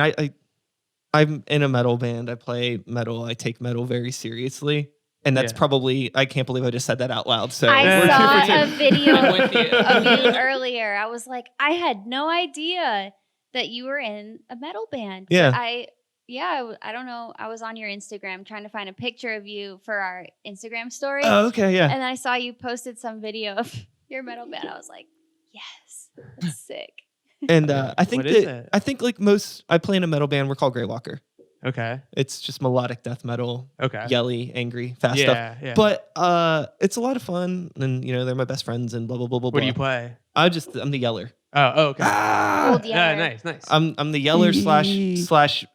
in a metal band. I play metal. I take metal very seriously. And that's Yeah. probably, I can't believe I just said that out loud. So I we're 2 saw for 2. a video I'm with you. of you earlier. I was like, I had no idea that you were in a metal band. But Yeah. I don't know. I was on your Instagram trying to find a picture of you for our Instagram story. Oh, okay, yeah. And I saw you posted some video of your metal band. I was like, yes, that's sick. And I think What is that it? I think like I play in a metal band. We're called Grey Walker. Okay. It's just melodic death metal, Okay. yelly, angry, fast stuff. Yeah. But it's a lot of fun, and they're my best friends, and blah blah blah blah. What do you blah. play? I'm the yeller. Oh, okay. Old Yeah, Yeller. nice. I'm the yeller slash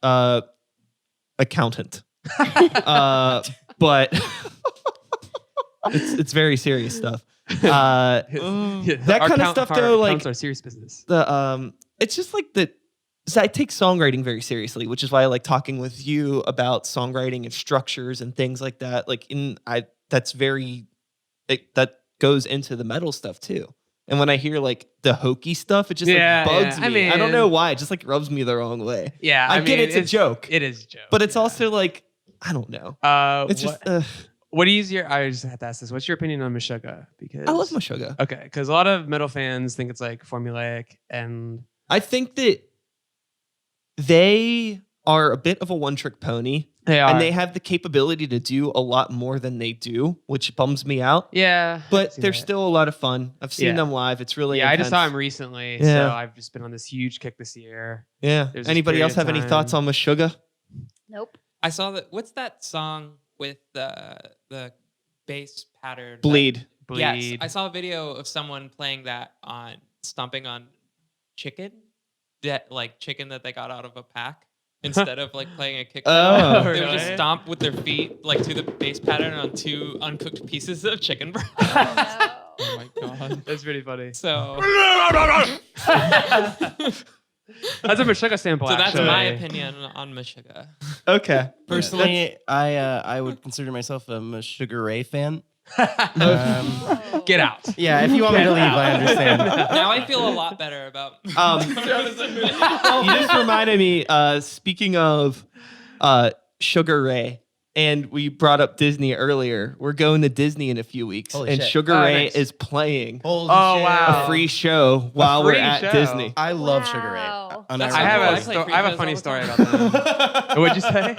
accountant. But it's very serious stuff. That kind of stuff, though, like- our serious business. It's just like that. So I take songwriting very seriously, which is why I like talking with you about songwriting and structures and things like that. Like that goes into the metal stuff too. And when I hear like the hokey stuff, it just Yeah, like bugs yeah. me. I don't mean- know why. It just like rubs me the wrong way. Yeah, I get it's a joke, It is a joke, but it's yeah. also like I don't know. It's just What do you use your? I just have to ask this. What's your opinion on Meshuggah? Because I love Meshuggah. Okay, because a lot of metal fans think it's like formulaic, and I think that they are a bit of a one-trick pony, they are. and they have the capability to do a lot more than they do, which bums me out. yeah, But I've seen they're that. still a lot of fun. I've seen Yeah. them live. It's really Yeah, I just saw intense. him recently, Yeah. so I've just been on this huge kick this year. Yeah. There's this Anybody period else of have any time. thoughts on Meshuggah? Nope. I saw that. What's that song with the bass pattern? Bleed. Bleed. Yes, I saw a video of someone playing that on stomping on chicken, chicken that they got out of a pack. Instead of like playing a kick, Oh, they would just really? stomp with their feet like to the bass pattern on 2 uncooked pieces of chicken breast. No. Oh my god. That's pretty funny. So, That's a Meshuggah sample. so that's actually. my opinion on Meshuggah. Okay. Personally, I would consider myself a Sugar Ray fan. Get out. Yeah, if you want me to leave, I understand. Now I feel a lot better about. You just reminded me. Speaking of Sugar Ray, and we brought up Disney earlier. We're going to Disney in a few weeks, Holy and shit. Sugar Ray nice. is playing Holy Oh, shit. wow. a free show while we're free at show. Disney. I love Sugar Ray. Wow. And That's I cool. have I a play free I have a shows funny all the story time. about them. What'd you say?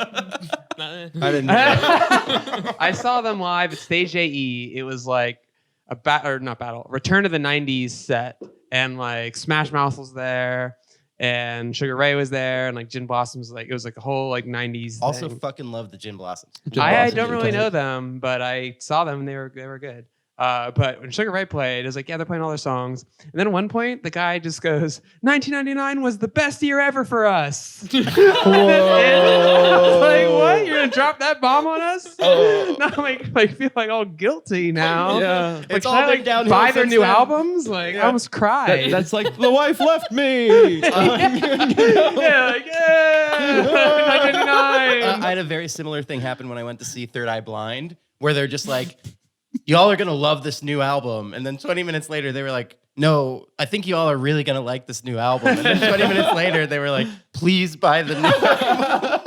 I didn't know. I saw them live at Stage AE. It was like Return to the 90s set. And like Smash Mouth was there. And Sugar Ray was there. And like Gin Blossoms, like it was like a whole like 90s Also thing. fucking love the Gin Blossoms. I don't really know them, but I saw them and they were good. But when Sugar Ray played, it was like, yeah, they're playing all their songs. And then at one point, the guy just goes, 1999 was the best year ever for us. I was like, what? You're going to drop that bomb on us? Now I feel like all guilty now. Yeah. Like, It's should all I, been like, downhill buy their since new then. albums? Like, I almost cried. That's like the wife left me. yeah, like, yeah, 1999. I had a very similar thing happen when I went to see Third Eye Blind, where they're just like, y'all are going to love this new album. And then 20 minutes later, they were like, no, I think y'all are really going to like this new album. And then 20 minutes later, they were like, please buy the new album.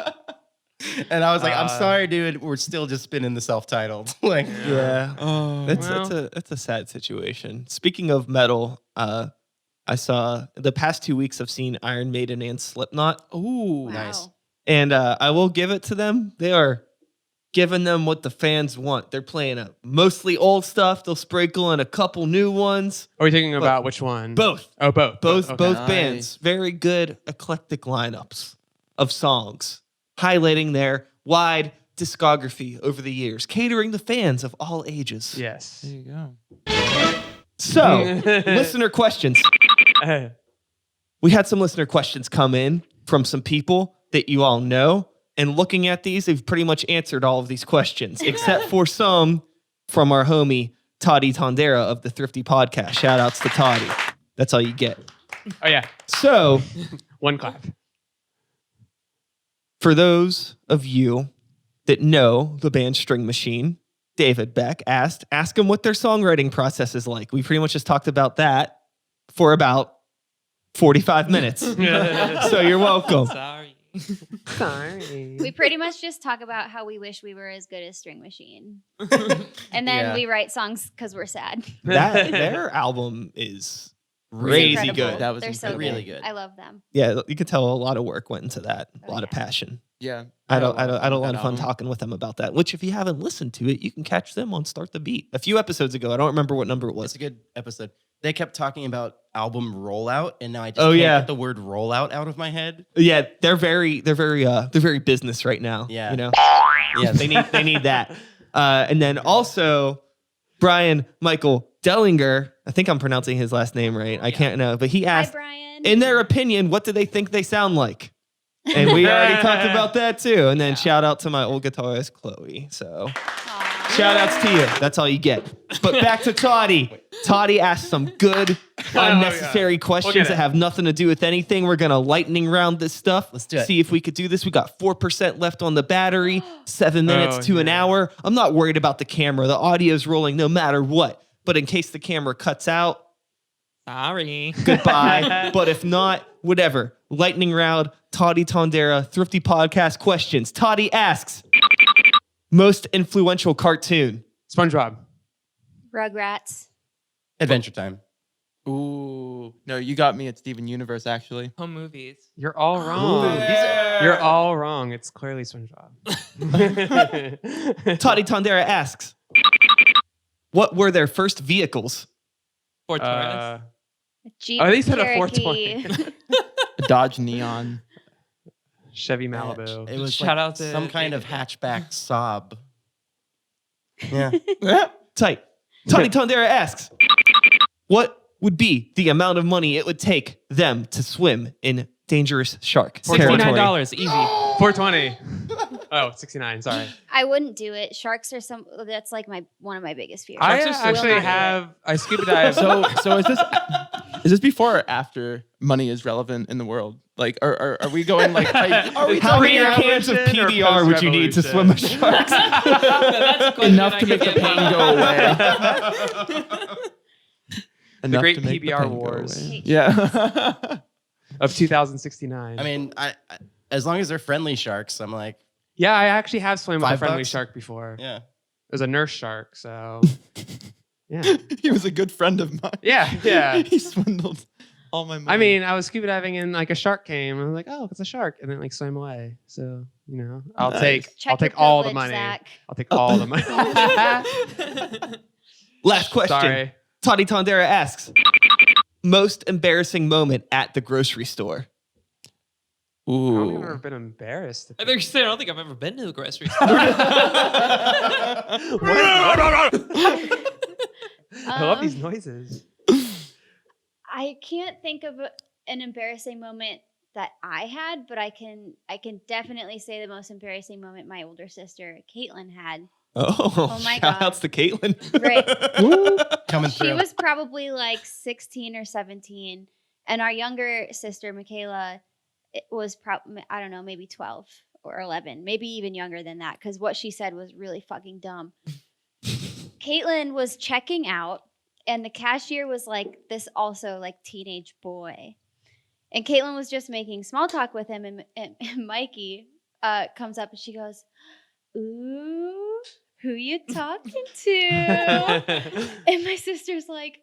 And I was like, I'm sorry, dude. We're still just spinning the self-titled. Like, Yeah. Oh, It's a sad situation. Speaking of metal, I saw the past 2 weeks I've seen Iron Maiden and Slipknot. ooh, Wow. nice. And I will give it to them. They are giving them what the fans want. They're playing a mostly old stuff. They'll sprinkle in a couple new ones. Are we thinking about which one? Both. Oh, both. Both Okay. both Nice. bands. Very good eclectic lineups of songs, highlighting their wide discography over the years, catering to fans of all ages. Yes. there you go. So, listener questions. Uh, We had some listener questions come in from some people that you all know. And looking at these, they've pretty much answered all of these questions, except for some from our homie, Toddy Tondera of the Thrifty Podcast. Shout outs to Toddy. That's all you get. oh, yeah. So, One clap. for those of you that know the band String Machine, David Beck asked, ask them what their songwriting process is like. We pretty much just talked about that for about 45 minutes. So you're welcome. Sorry. Sorry. We pretty much just talk about how we wish we were as good as String Machine. And then Yeah. we write songs because we're sad. Their album is crazy Incredible. good. That was They're so incredible. Really good. I love them. Yeah, you can tell a lot of work went into that. A Oh, lot of yeah. passion. Yeah. I had had a lot of that fun album. talking with them about that. Which, if you haven't listened to it, you can catch them on Start the Beat a few episodes ago. I don't remember what number it It's was. a good episode. They kept talking about album rollout, and now I just Oh, can't yeah. get the word rollout out of my head. Yeah, they're very business right now. Yeah. You know, Yes. they need that. And then also Brian Michael Dellinger. I think I'm pronouncing his last name right. I can't know, but he Hi, asked, Brian. in their opinion, what do they think they sound like? And we already talked about that too. And then shout out to my old guitarist Chloe. So Aw. shout outs to you. That's all you get. But back to Toddy. Toddy asked some good, unnecessary questions it. that have nothing to do with anything. We're going to lightning round this stuff. Let's do it. See if we could do this. We got 4% left on the battery, 7 minutes to an yeah. hour. I'm not worried about the camera. The audio's rolling no matter what. But in case the camera cuts out, Sorry. goodbye. But if not, whatever. Lightning round, Toddy Tondera, Thrifty Podcast questions. Toddy asks, most influential cartoon. SpongeBob. Rugrats. Adventure Time. Ooh. No, you got me at Steven Universe, actually. Home movies. You're all wrong. You're all wrong. It's clearly SpongeBob. Toddy Tondera asks, what were their first vehicles? Ford Taurus. Jeep. Oh, they said a Cherokee. 420. A Dodge Neon. Chevy Malibu. It was Shout like out to some kind of hatchback Saab. Yeah. Tight. Toddy Tondera asks, what would be the amount of money it would take them to swim in dangerous shark territory? $69 easy. 420. Oh, 69. Sorry. I wouldn't do it. Sharks are that's like one of my biggest fears. I Sharks are so actually scary. have. I scuba dive. So is this before or after money is relevant in the world? Like, are we going like? Are we How talking many about cans of revolution or PBR would you need to swim with sharks? That's a question Enough I to could make the get pain behind. go away. The great to make PBR pain go wars. away. Yeah. Of 2069. I mean, I as long as they're friendly sharks, I'm like, Yeah, I actually have swam with a $5? friendly shark before. yeah. It was a nurse shark, so yeah. He was a good friend of mine. Yeah. He swindled all my money. I mean, I was scuba diving and like a shark came. And I was like, oh, it's a shark, and then like swam away. So I'll Nice. Check I'll take your all the privilege, money. Zach. I'll take all the money. Last question. Sorry. Toddy Tondera asks, most embarrassing moment at the grocery store? I don't think I've Ooh. ever been embarrassed. I don't think I've ever been to the grocery store. I love these noises. I can't think of an embarrassing moment that I had, but I can definitely say the most embarrassing moment my older sister Caitlin had. Oh my shout God. outs to Caitlin. Right. Coming She through. was probably like 16 or 17, and our younger sister Michaela was probably, I don't know, maybe 12 or 11, maybe even younger than that, because what she said was really fucking dumb. Caitlin was checking out, and the cashier was like this also like teenage boy, and Caitlin was just making small talk with him, and Mikey comes up and she goes, "Ooh, who you talking to?" And my sister's like,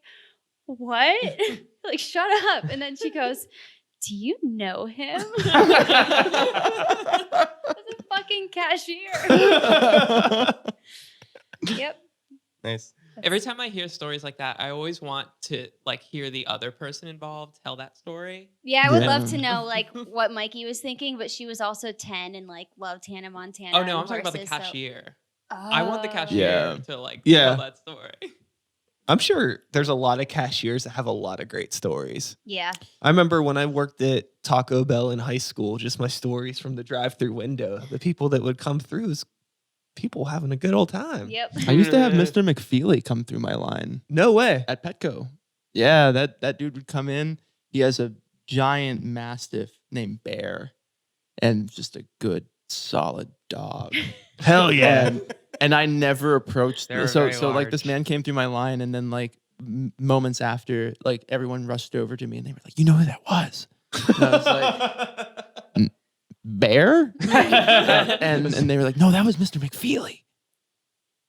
"What?" Like, shut up. And then she goes, "Do you know him?" That's a fucking cashier. Yep. Nice. Every time I hear stories like that, I always want to like hear the other person involved tell that story. Yeah, I would Yeah. love to know like what Mikey was thinking, but she was also 10 and like loved Hannah Montana. Oh no, and I'm talking about the horses, so- cashier. Oh. I want the cashier Yeah. to like Yeah. tell that story. I'm sure there's a lot of cashiers that have a lot of great stories. Yeah. I remember when I worked at Taco Bell in high school, just my stories from the drive-through window. The people that would come through is people having a good old time. Yep. I used to have Mr. McFeely come through my line No way. at Petco. Yeah, that dude would come in. He has a giant mastiff named Bear, and just a good solid dog. Hell yeah. And I never approached. They're So very like this large. man came through my line, and then like moments after, like everyone rushed over to me, and they were like, "You know who that was?" And I was like, "Bear?" and they were like, "No, that was Mr. McFeely."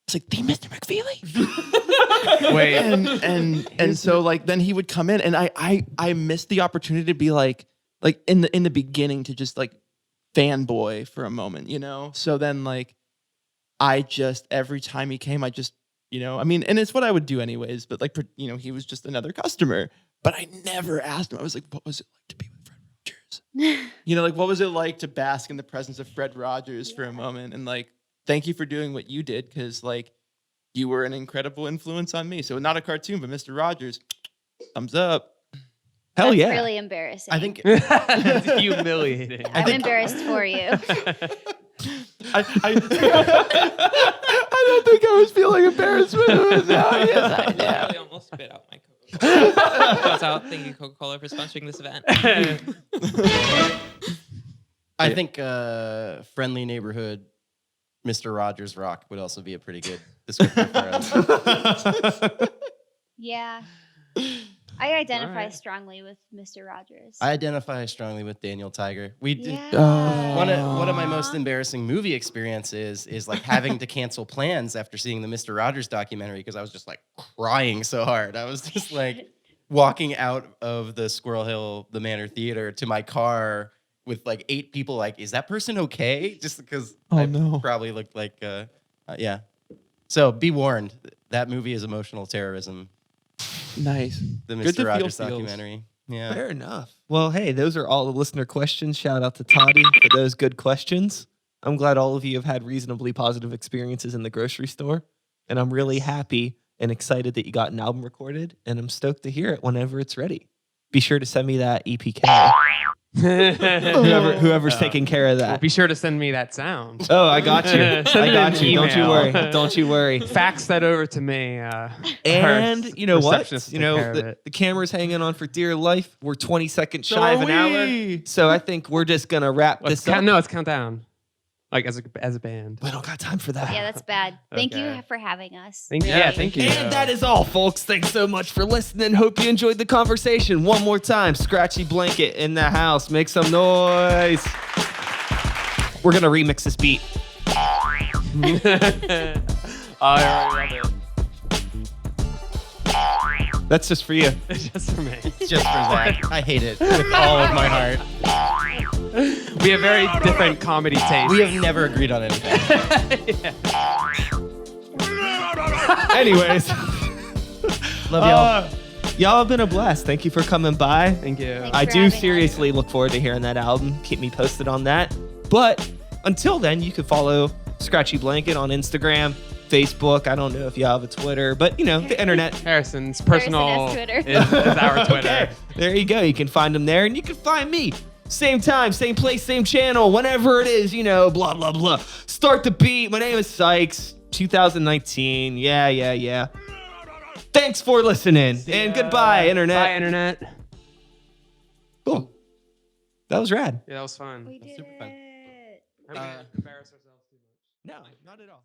It's like the Mr. McFeely. Wait. and so like then he would come in, and I missed the opportunity to be like in the beginning to just like fanboy for a moment, So then like I just every time he came, I just I mean, and it's what I would do anyways, but like he was just another customer, but I never asked him. I was like, what was it like to be with Fred Rogers? Like what was it like to bask in the presence of Fred Rogers for a moment? And like, thank you for doing what you did, because like you were an incredible influence on me. So not a cartoon, but Mr. Rogers, thumbs up. Hell That's yeah. really embarrassing. I think It's humiliating. I'm embarrassed for you. I don't think I was feeling embarrassment. But now, yes, I I am. literally almost spit out my Coca-Cola. Goes out. Thank you, Coca-Cola, for sponsoring this event. I think friendly neighborhood Mr. Rogers Rock would also be a pretty good descriptor for us. Yeah. I identify Alright. strongly with Mr. Rogers. I identify strongly with Daniel Tiger. We did Yeah. one of my most embarrassing movie experiences is like having to cancel plans after seeing the Mr. Rogers documentary because I was just like crying so hard. I was just like walking out of the Squirrel Hill, the Manor Theater to my car with like 8 people like, is that person okay? Just because Oh, I no. probably looked like, yeah. So be warned, that movie is emotional terrorism. Nice. The Good to Mr. feel Rogers feels. documentary. Yeah. Fair enough. Well, hey, those are all the listener questions. Shout out to Toddy for those good questions. I'm glad all of you have had reasonably positive experiences in the grocery store. And I'm really happy and excited that you got an album recorded. And I'm stoked to hear it whenever it's ready. Be sure to send me that EPK. Whoever's taking care of Well, that. be sure to send me that sound. Oh, I got you. Send I it got in you. Don't you email. worry. Don't you worry. Fax that over to me. And you know what? Receptionist will You take know care of it. the camera's hanging on for dear life. We're 20 seconds So shy of are an hour, we. so I think we're just gonna wrap this up. No, let's count down. Like as a band. We don't got time for that. Yeah, that's bad. Thank Okay. you for having us. Thank you. And that is all, folks. Thanks so much for listening. Hope you enjoyed the conversation. One more time, Scratchy Blanket in the house. Make some noise. We're gonna remix this beat. I love That's just for you. it. Just for me. Just for Zach. I hate it with all of my heart. We have very different comedy tastes. We have never agreed on anything. Anyways, Love y'all. y'all have been a blast. Thank you for coming by. Thank you. Thanks I for do having us. seriously look forward to hearing that album. Keep me posted on that. But until then, you can follow Scratchy Blanket on Instagram, Facebook. I don't know if you have a Twitter, but you know, the internet. Harrison's personal has Twitter. is our Twitter. Okay, there you go. You can find them there, and you can find me. Same time, same place, same channel, whenever it is, you know, blah, blah, blah. Start the beat. My name is Sykes, 2019. Yeah. Thanks for listening, and goodbye, internet. Bye, internet. Cool. That was rad. Yeah, that was fun. We did super fun. it. I'm gonna embarrass ourselves too much. No, not at all.